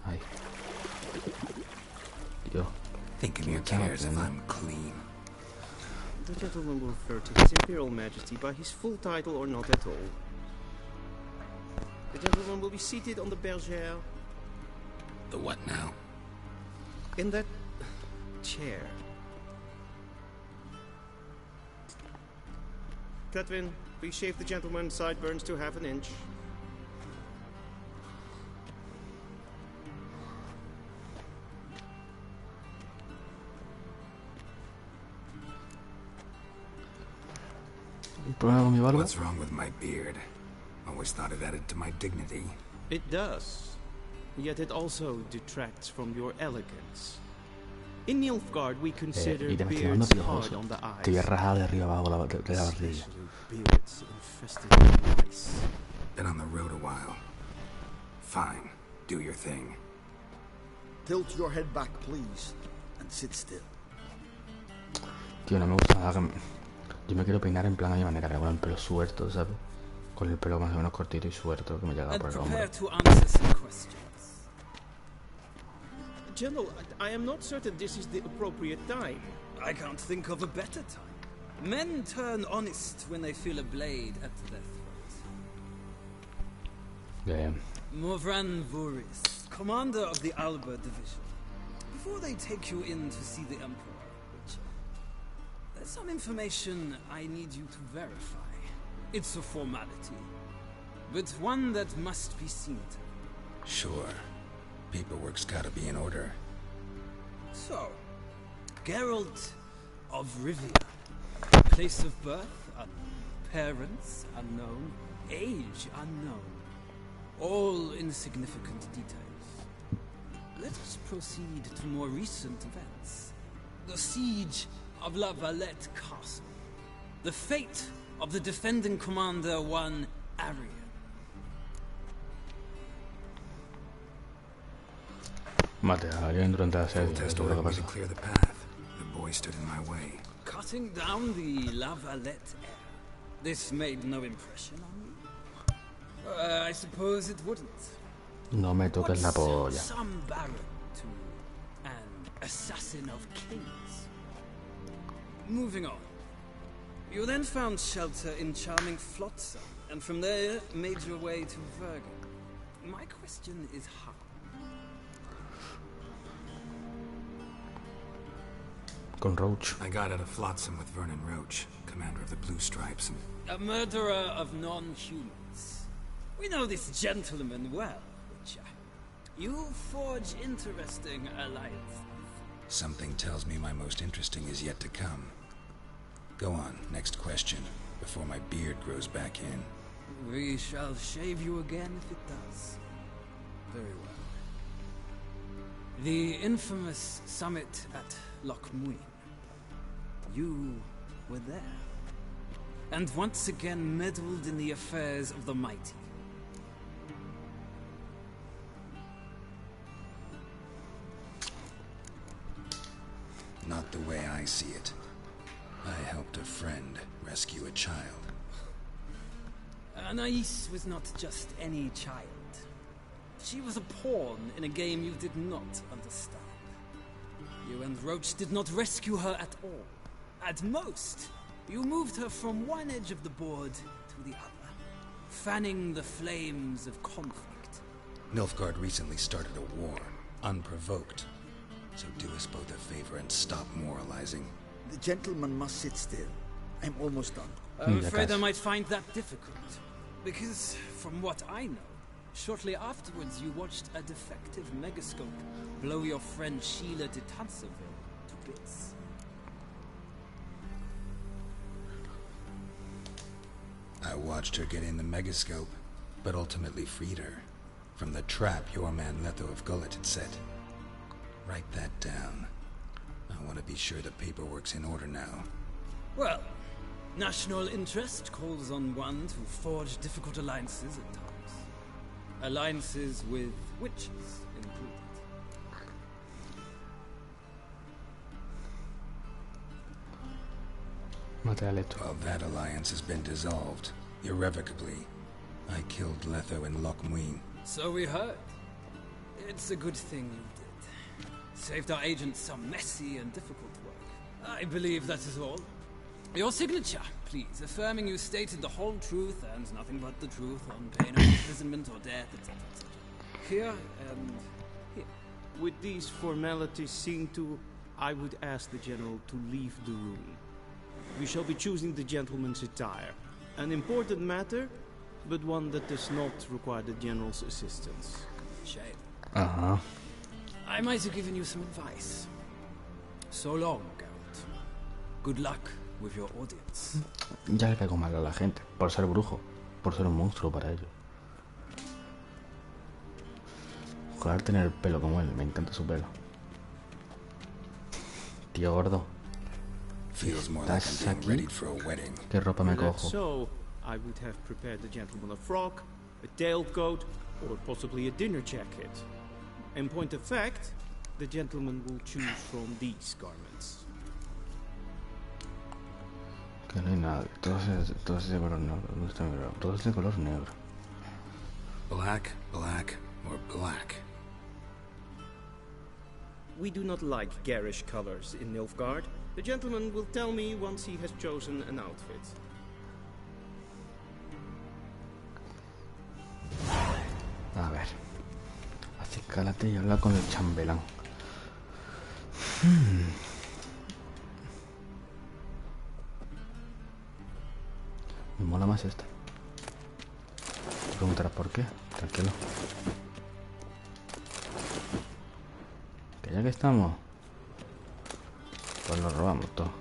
Ay. Yo. Think of your cares if I'm clean. The gentleman will refer to His Imperial Majesty by his full title or not at all. The gentleman will be seated on the bergère. The what now? In that chair. Catwin, please shave the gentleman's sideburns to half an inch. What's wrong with my beard? Always thought it added to my dignity. It does. Yet it also detracts from your elegance. In Nilfgaard, we consider beards hard on the eyes. Especially beards infested with mice. Been on the road a while. Fine. Do your thing. Tilt your head back, please, and sit still. Tío, no me gusta nada que... Yo me quiero peinar en plan a mi manera, con el pelo suelto, ¿sabes? Con el pelo más o menos cortito y suelto que me llega por el hombro. General, I am not certain this is the appropriate time. I can't think of a better time. Men turn honest when they feel a blade at their throat. Yeah. Morvran Vuris, commander of the Alba Division. Before they take you in to see the Emperor, there's some information I need you to verify. It's a formality, but one that must be seen to. Sure. Paperwork's gotta be in order. So, Geralt of Rivia. Place of birth unknown. Parents unknown. Age unknown. All insignificant details. Let us proceed to more recent events. The siege of La Valette Castle. The fate of the defending commander, one Arian. Full test ordered me to clear the path. The boy stood in my way. Cutting down the La Valette air. This made no impression on you? I suppose it wouldn't. No me toques la polla. Some baron to an assassin of kings. Moving on. You then found shelter in charming Flotsam, and from there made your way to Vergen. My question is how? Con Roach. I got out of Flotsam with Vernon Roach, commander of the Blue Stripes. A murderer of non-humans. We know this gentleman well, Witcher. You forge interesting alliances. Something tells me my most interesting is yet to come. Go on, next question, before my beard grows back in. We shall shave you again if it does. Very well. The infamous summit at Loch Muin. You were there. And once again meddled in the affairs of the mighty. Not the way I see it. I helped a friend rescue a child. Anais was not just any child. She was a pawn in a game you did not understand. You and Roach did not rescue her at all. At most, you moved her from one edge of the board to the other, fanning the flames of conflict. Nilfgaard recently started a war, unprovoked. So do us both a favor and stop moralizing. The gentleman must sit still. I'm almost done. I'm afraid I might find that difficult. Because, from what I know, shortly afterwards you watched a defective megascope blow your friend Sheila de Tanseville to bits. I watched her get in the megascope, but ultimately freed her from the trap your man Letho of Gullet had set. Write that down. I want to be sure the paperwork's in order now. Well, national interest calls on one to forge difficult alliances at times. Alliances with witches included. Well, that alliance has been dissolved, irrevocably. I killed Letho and Loch Muin. So we heard. It's a good thing you did. Saved our agents some messy and difficult work. I believe that is all. Your signature, please, affirming you stated the whole truth and nothing but the truth on pain of imprisonment or death, etc. Here and here. With these formalities seen to, I would ask the General to leave the room. We shall be choosing the gentleman's attire. An important matter, but one that does not require the General's assistance. Shame. Uh-huh. I might have given you some advice. So long, Geralt. Good luck with your audience. Ya le caigo mal a la gente, por ser brujo, por ser un monstruo para ellos. Ojalá tener el pelo como él, me encanta su pelo. Tío gordo. ¿Estás aquí? ¿Qué ropa me cojo? So, I would have prepared the gentleman a frock, a tailcoat, or possibly a dinner jacket. In point of fact, the gentleman will choose from these garments. Que no hay nada, todo es de color negro, no está negro, todo es de color negro. Black, black, or black. We do not like garish colors in Nilfgaard. The gentleman will tell me once he has chosen an outfit. A ver. Acércate y habla con el chambelán. Me mola más esta. Te preguntarás por qué. Tranquilo. Que ya que estamos, pues lo robamos todo.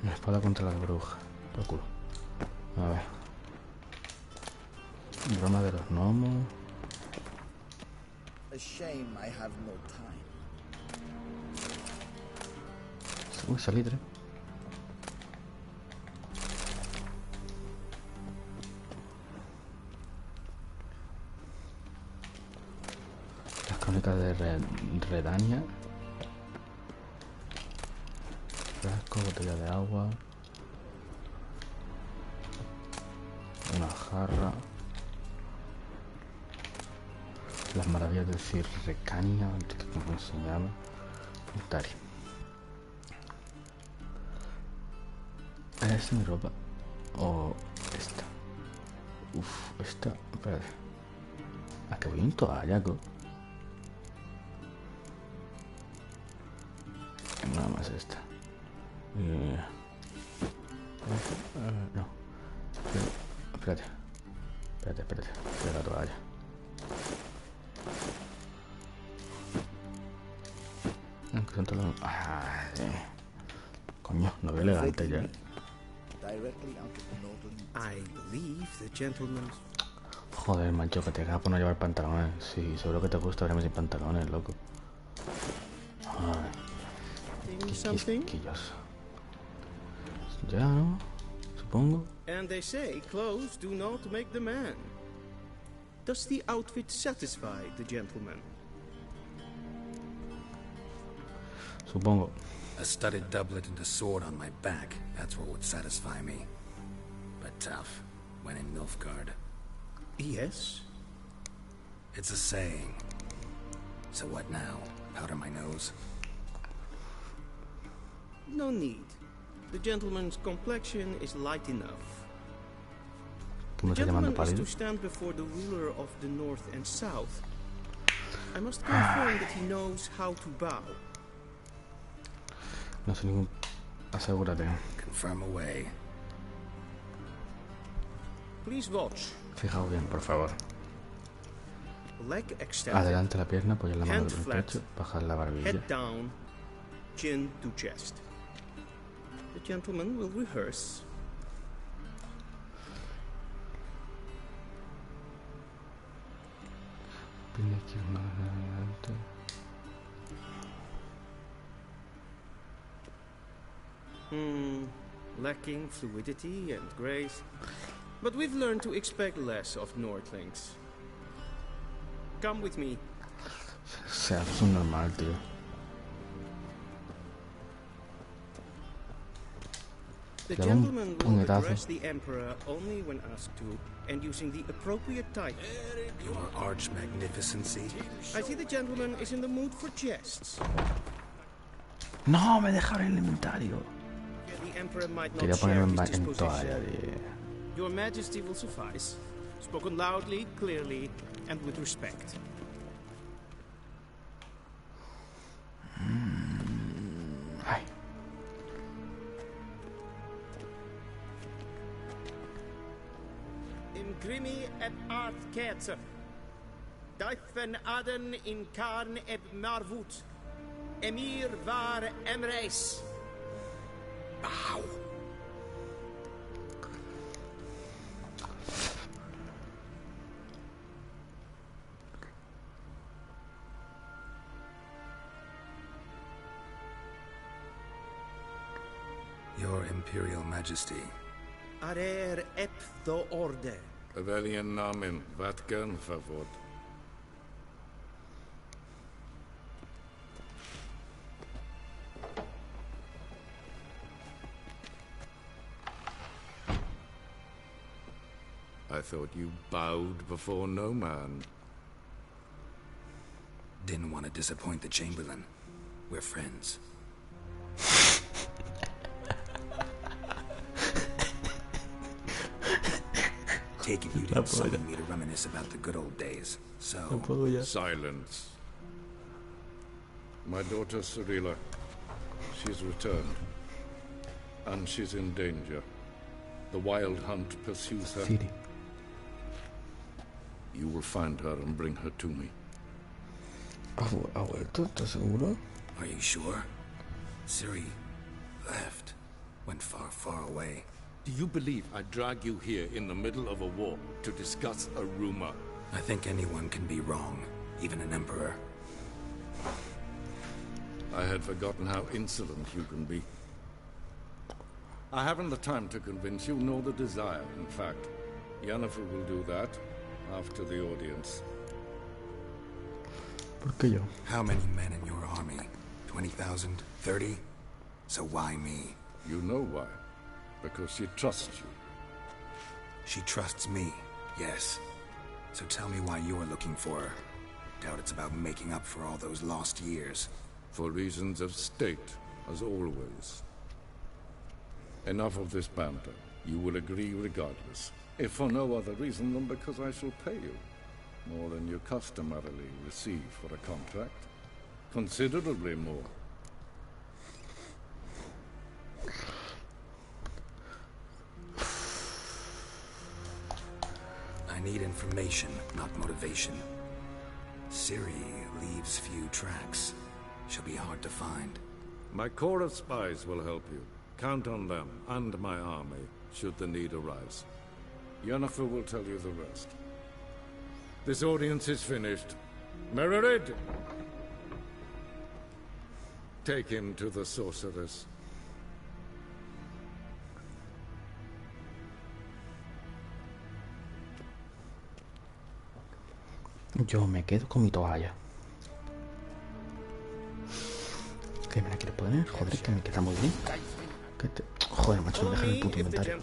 Una espada contra la bruja. Por culo. A ver. Broma de los gnomos. A shame I have no time. Uy, salitre. Las crónicas de Redania. Frasco, botella de agua. Una jarra. Las maravillas del Cirrecania, ¿cómo se llama? Tari. ¿Esta es mi ropa? ¿O esta? Uf, esta... Espérate. ¿A que voy un toallaco? Nada más esta. No. Espérate. Espérate la toalla. Aunque son todos los... Coño, no veo elegante ya. I believe the gentleman's... Joder, macho, que te cagas por no llevar pantalones. Sí, seguro que te gusta verme sin pantalones, loco. Ay, qué quisquilloso. Ya, ¿no? Supongo. And they say clothes do not make the man. Does the outfit satisfy the gentleman? Supongo. A studded doublet and a sword on my back, that's what would satisfy me. But tough, when in Nilfgaard. Yes? It's a saying. So what now? Powder my nose? No need. The gentleman's complexion is light enough. The gentleman is to stand before the ruler of the North and South. I must confirm that he knows how to bow. No sé ningún... Asegúrate. Confirm away. Please watch. Fijaos bien, por favor. Leg extended. Adelante la pierna, apoyar la mano sobre el pecho, bajar la barbilla. Head down, chin to chest. The gentleman will rehearse. Pierna izquierda adelante. Lacking fluidity and grace. But we've learned to expect less of Nordlings. Come with me. Se hace un normal, tío. The gentleman will address the Emperor only when asked to, and using the appropriate title. Your arch magnificency. I see the gentleman is in the mood for jests. No, me dejaron el inventario. The Emperor might Quería not share ponerme his en disposition. toalla, tío. Your Majesty will suffice. Spoken loudly, clearly, and with respect. Ay. Imgrimi eb art ketzer. Daifen aden in karn eb marvut. Emir var emreis. Bow. Your Imperial Majesty. Arer ep the orde. Welchen Namen? Wat gern favor? I thought you bowed before no man. Didn't want to disappoint the Chamberlain. We're friends. Take it you didn't summon me to reminisce about the good old days. So... Silence. My daughter Cirilla, she's returned. And she's in danger. The wild hunt pursues her. Ciri. You will find her and bring her to me. ¿Ha vuelto? ¿Estás seguro? Are you sure? Ciri left. Went far, far away. Do you believe I drag you here in the middle of a war to discuss a rumor? I think anyone can be wrong, even an emperor. I had forgotten how insolent you can be. I haven't the time to convince you, nor the desire, in fact. Yennefer will do that after the audience. ¿Por qué yo? How many men in your army? 20,000? 30? So why me? You know why. Because she trusts you. She trusts me, yes. So tell me why you're looking for her. Doubt it's about making up for all those lost years. For reasons of state, as always. Enough of this banter. You will agree regardless. If for no other reason than because I shall pay you. More than you customarily receive for a contract. Considerably more. I need information, not motivation. Ciri leaves few tracks. She'll be hard to find. My corps of spies will help you. Count on them, and my army, should the need arise. Yennefer will tell you the rest. This audience is finished. Mererid! Take him to the sorceress. Yo me quedo con mi toalla. ¿Qué me la quiero poner? Joder, que me queda muy bien. Joder, macho, me dejan el puto inventario.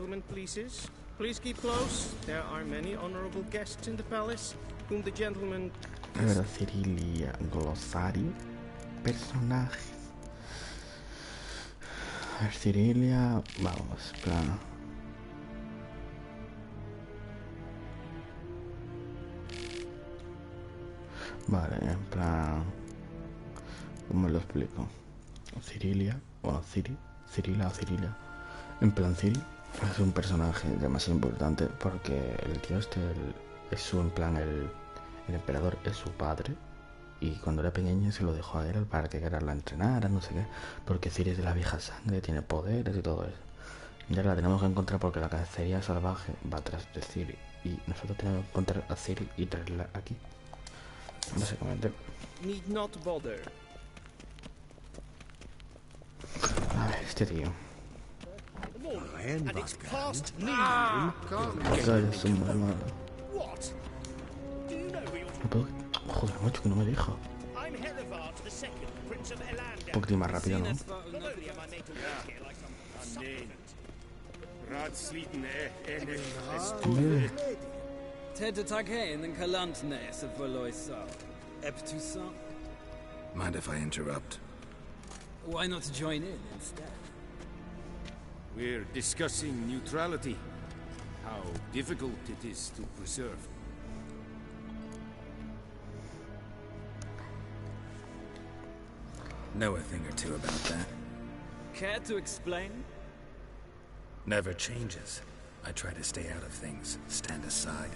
A ver, Cirilia, glosario, personaje. A ver, Cirilia, vamos, plano. Vale, en plan, ¿cómo me lo explico? Cirilia, bueno, Cirila o Cirilia. En plan, Ciri es un personaje demasiado importante porque el tío este es su, en plan, el emperador es su padre. Y cuando era pequeña se lo dejó a él para que la entrenara, no sé qué. Porque Ciri es de la vieja sangre, tiene poderes y todo eso. Ya la tenemos que encontrar porque la cacería salvaje va tras de Ciri. Y nosotros tenemos que encontrar a Ciri y traerla aquí. Básicamente. A ver, este tío. Calla, es un mal. No puedo... Joder, macho, que no me deja. Un poquito más rápido, ¿no? Mind if I interrupt? Why not join in instead? We're discussing neutrality. How difficult it is to preserve. Know a thing or two about that. Care to explain? Never changes. I try to stay out of things, stand aside.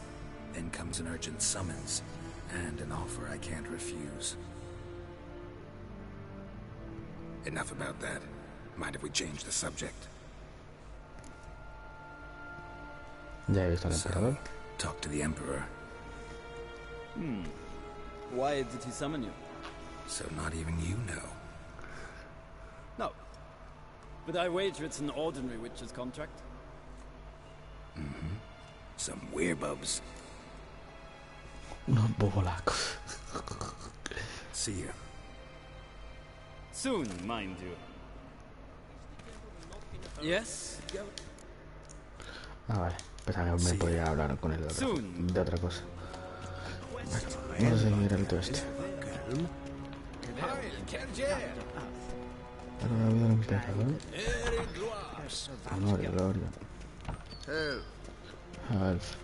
Then comes an urgent summons, and an offer I can't refuse. Enough about that. Mind if we change the subject? Ya he visto al emperador. Talk to the Emperor. Why did he summon you? So not even you know. No. But I wager it's an ordinary witch's contract. Some werebubs. Unos bobolacos. See you. Soon, mind you. Yes? Ah, vale. Pensaba que me podía hablar con él de otra cosa. Bueno, vamos a seguir el todo este. Para la vida del emperador. Honor y gloria. Half.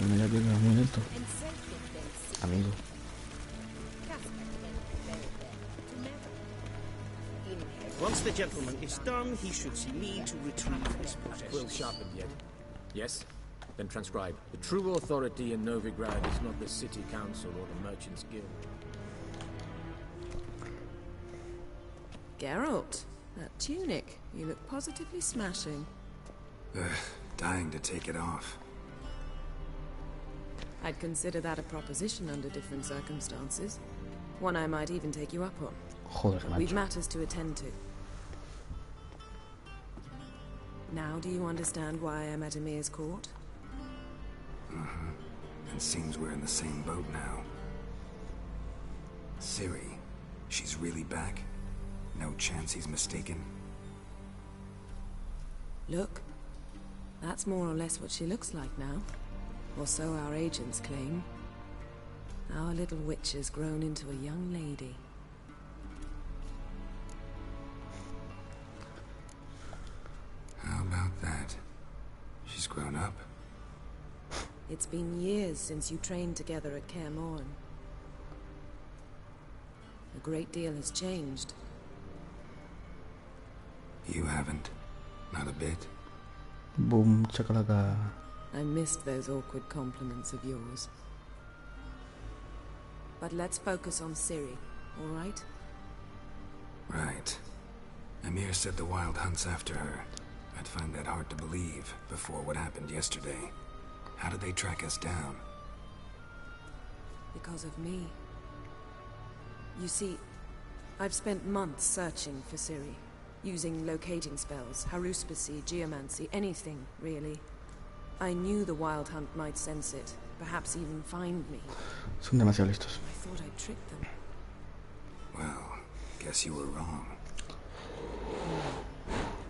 Mira que es muy lento. Amigo. Once the gentleman is done, he should see me to retrieve his possessions. Quill sharpened yet? Yes? Then transcribe. The true authority in Novigrad is not the city council or the merchants' guild. Geralt, that tunic. You look positively smashing. Dying to take it off. I'd consider that a proposition under different circumstances. One I might even take you up on. Joder, but we've matters to attend to. Now do you understand why I'm at Emir's court? And seems we're in the same boat now. Ciri, she's really back? No chance he's mistaken? Look, that's more or less what she looks like now. Or so our agents claim. Our little witch has grown into a young lady. How about that? She's grown up. It's been years since you trained together at Kaer Morhen. A great deal has changed. You haven't. Not a bit. Boom, chakalaka. I missed those awkward compliments of yours. But let's focus on Ciri, all right? Right. Emir said the Wild hunts after her. I'd find that hard to believe before what happened yesterday. How did they track us down? The because of me. You see, I've spent months searching for Ciri, using locating spells, haruspicy, geomancy, anything, really. I knew the Wild Hunt might sense it, perhaps even find me. Son demasiado listos. I thought I'd tricked them. Well, guess you were wrong.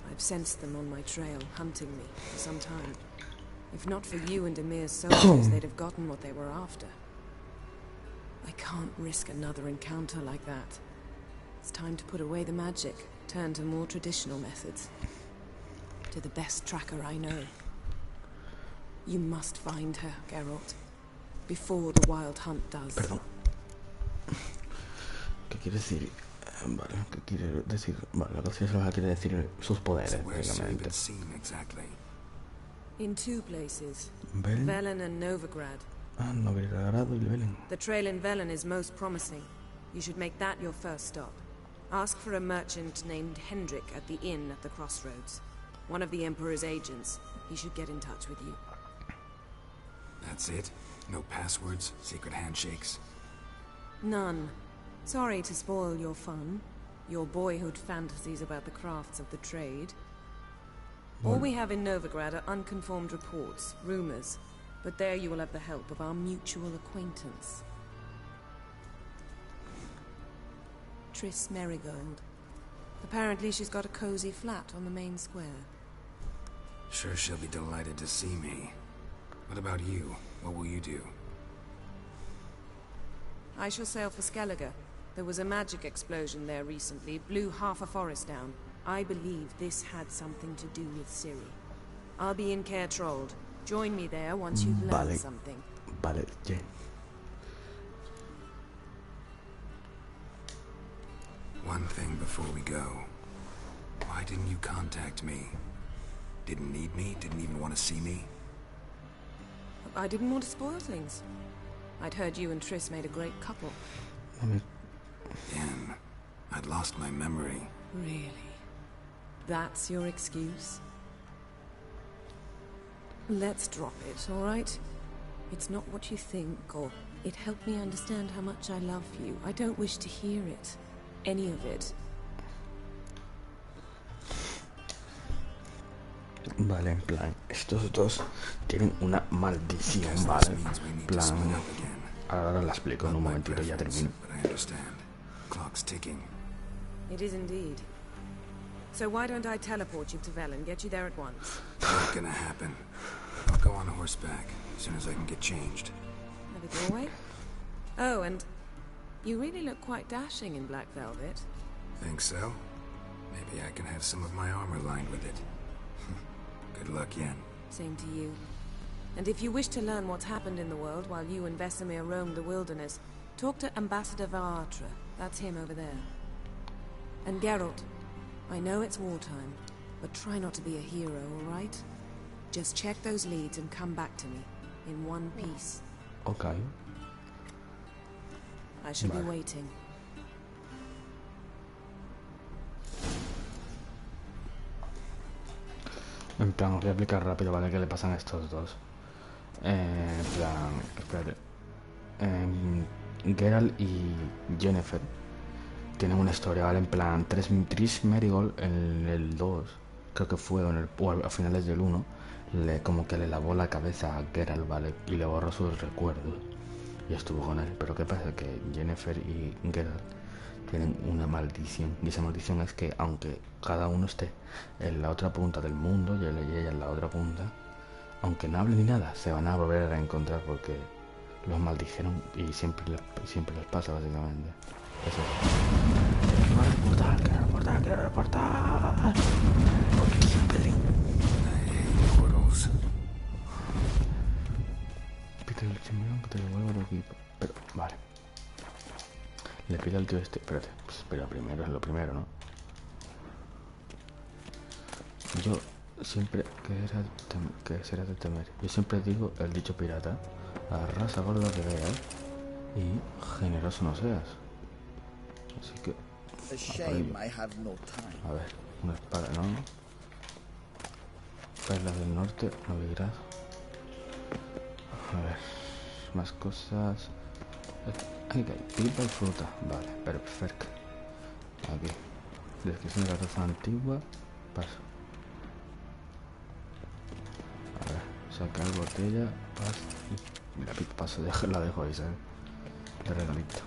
I've sensed them on my trail, hunting me for some time. If not for you and Emir's soldiers, they'd have gotten what they were after. I can't risk another encounter like that. It's time to put away the magic, turn to more traditional methods. To the best tracker I know. You must find her, Geralt. Before the Wild Hunt does. Perdón. ¿Qué quiere decir? Vale, ¿qué quiere decir? Vale, la cosa es quiere decir sus poderes, básicamente. In two places. Velen. Velen and Novigrad. Ah, Novigrad y Velen. The trail in Velen is most promising. You should make that your first stop. Ask for a merchant named Hendrik at the inn at the crossroads. One of the Emperor's agents. He should get in touch with you. That's it? No passwords, secret handshakes? None. Sorry to spoil your fun, your boyhood fantasies about the crafts of the trade. All we have in Novigrad are unconfirmed reports, rumors, but there you will have the help of our mutual acquaintance. Triss Merigold. Apparently she's got a cozy flat on the main square. Sure she'll be delighted to see me. What about you? What will you do? I shall sail for Skellige. There was a magic explosion there recently, blew half a forest down. I believe this had something to do with Ciri. I'll be in Caer Trold. Join me there once you've learned something. Vale, yeah. One thing before we go. Why didn't you contact me? Didn't need me? Didn't even want to see me? I didn't want to spoil things. I'd heard you and Triss made a great couple. Yen, I'd lost my memory. Really? That's your excuse? Let's drop it, all right? It's not what you think, or it helped me understand how much I love you. I don't wish to hear it. Any of it. Vale, en plan, estos dos tienen una maldición, vale. En plan, ahora la explico en un momentito, ya termino. It is indeed. So why don't I teleport you to Velen, get you there at once? Not gonna happen. I'll go on horseback as soon as I can get changed. Have it your way? Oh, and you really look quite dashing in black velvet. Think so? Maybe I can have some of my armor lined with it. Good luck, Yen. Same to you. And if you wish to learn what's happened in the world while you and Vesemir roamed the wilderness, talk to Ambassador Varatra. That's him over there. And Geralt, I know it's wartime, but try not to be a hero, all right? Just check those leads and come back to me, in one piece. Okay. I shall be waiting. En plan, os voy a explicar rápido, ¿vale? ¿Qué le pasan a estos dos? En plan, espérate. Geralt y Yennefer tienen una historia, ¿vale? En plan, Triss Merigold en el 2, creo que fue, o a finales del 1, como que le lavó la cabeza a Geralt, ¿vale? Y le borró sus recuerdos. Y estuvo con él. Pero ¿qué pasa? Que Yennefer y Geralt tienen una maldición. Y esa maldición es que aunque cada uno esté en la otra punta del mundo y ella en la otra punta, aunque no hablen ni nada, se van a volver a encontrar porque los maldijeron y siempre les pasa básicamente. Eso es. ¡Quiero reportar! Porque siempre... Pide el chimón que te devuelva el equipo. Pero, vale. Le pido al tío este... Espérate, pues, pero primero es lo primero, ¿no? Yo siempre... ¿Qué será de temer? Yo siempre digo el dicho pirata: arrasa gordo que veas y generoso no seas. Así que... A ver, una espada, ¿no? Perlas del norte, Novigrad. A ver, más cosas. Aquí hay pipa y fruta. Vale, perfecto. Aquí. Descripción de la raza antigua. Paso. A ver, sacar botella. Paso. La pipa paso, la dejo ahí, ¿sabes? De regalito.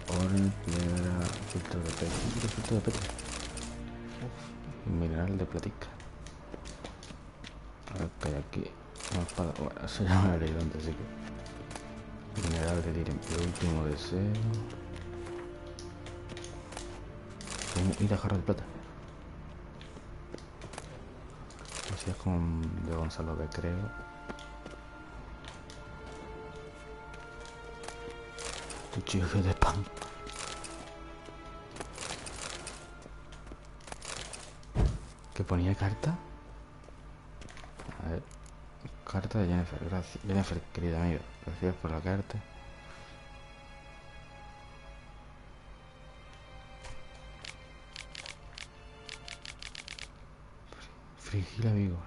Oro, piedra, filtro de petri. Filtro de petri. Mineral de platica. A ver qué hay aquí. Una espada. Bueno, eso ya me lo he leído antes, así que. Mineral de Direm. El último deseo. Y la jarra de plata. Así es con de Gonzalo que creo. Cuchillo de pan. ¿Qué ponía carta? A ver. Carta de Yennefer. Gracias. Yennefer, querida amiga. Gracias por la carta. Frigila Vigo.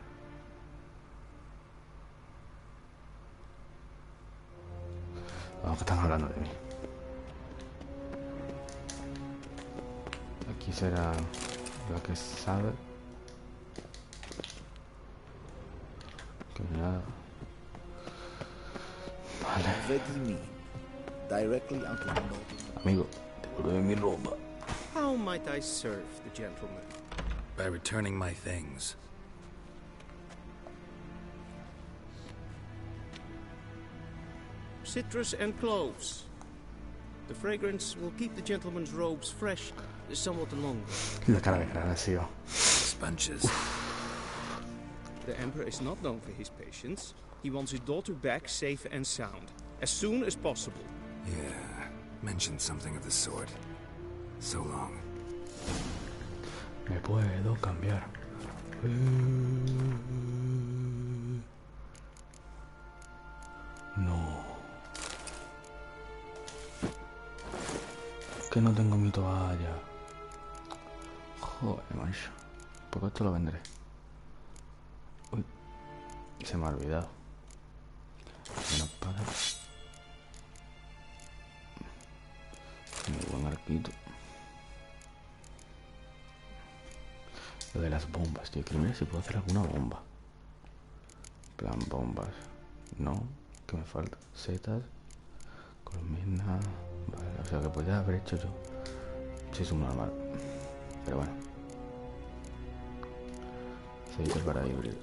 Vamos, que están hablando de mí. Aquí será la que sabe. Que nada. Vale. Amigo, devuelve mi ropa. How might I serve the gentleman? By returning my things. Citrus and cloves. The fragrance will keep the gentleman's robes fresh somewhat longer. La cara de agradecido. Sponges. The Emperor is not known for his patience. He wants his daughter back safe and sound, as soon as possible. Yeah, mentioned something of the sort. So long. Me puedo cambiar. No. Que no tengo mi toalla. Joder, macho. Porque esto lo vendré. Uy. Se me ha olvidado. Una espada. Muy buen arquito. Lo de las bombas, tío. Quiero ver si puedo hacer alguna bomba. Plan bombas. No. ¿Qué me falta? Setas. Colmena. Vale, o sea que podría haber hecho yo. Si es un normal. Pero bueno. Setas para híbrido.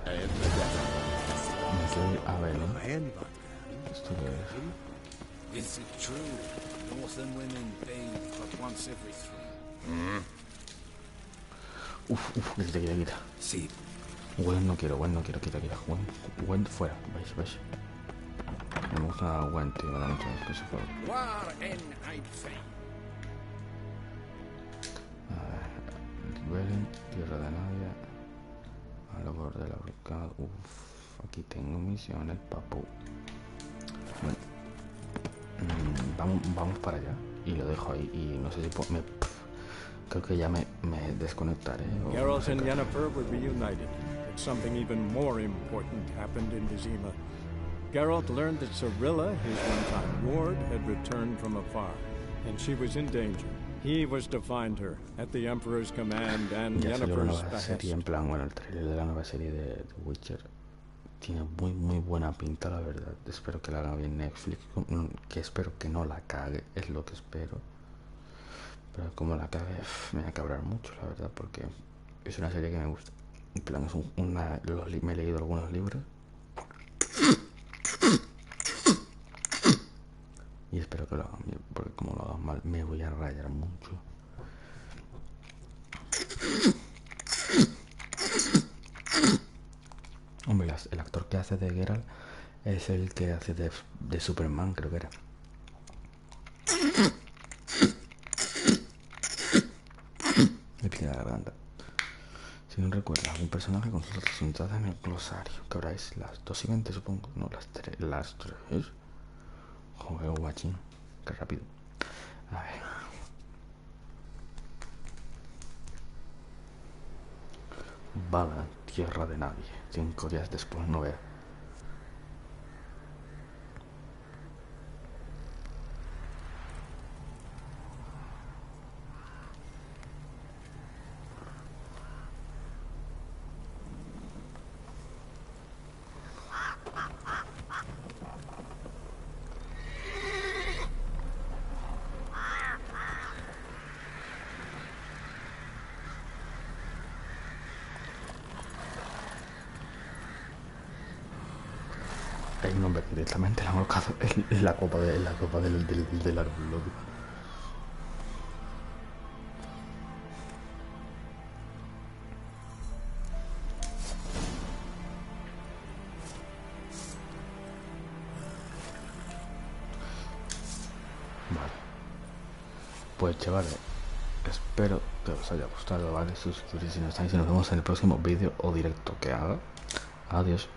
Me quedo a ver, ¿no? ¿Esto qué es? Is it true? Northern women bathe but once every 3. Quita. Sí. Gwen no quiero, quita. Gwen fuera, vais. No me gusta Gwen, tío, me da mucho que se fuera. A ver, Belen, tierra de nadie. A lo borde de la volcán. Aquí tengo misiones, papu. Bueno. Vamos para allá. Y lo dejo ahí. Y no sé si creo que ya me desconectaré. Geralt and Yennefer were reunited. But something even more important happened in Vizima. Geralt learned that Cirilla, his one-time ward, had returned from afar, and she was in danger. He was to find her at the Emperor's command and Yennefer's behest. En plan, bueno, el trailer de la nueva serie de Witcher tiene muy buena pinta, la verdad. Espero que la haga bien Netflix, que espero que no la cague, es lo que espero. Pero como la cague, me va a cabrar mucho, la verdad, porque es una serie que me gusta. En plan, es me he leído algunos libros. Y espero que lo hagan bien, porque como lo hagan mal, me voy a rayar mucho. Hombre, el actor que hace de Geralt es el que hace de Superman, creo que era. Me pica la garganta. Si no recuerdas algún personaje con sus resultados en el glosario, que ahora es las 2:20, supongo. No, las 3. Joder, guachín. Qué rápido. A ver. Bala, tierra de nadie. 5 días después, no vea. hay un hombre que directamente le ha colocado en la copa del árbol, loco. Vale. Pues chavales, espero que os haya gustado, ¿vale? Suscribiros si no estáis y nos vemos en el próximo vídeo o directo que haga. Adiós.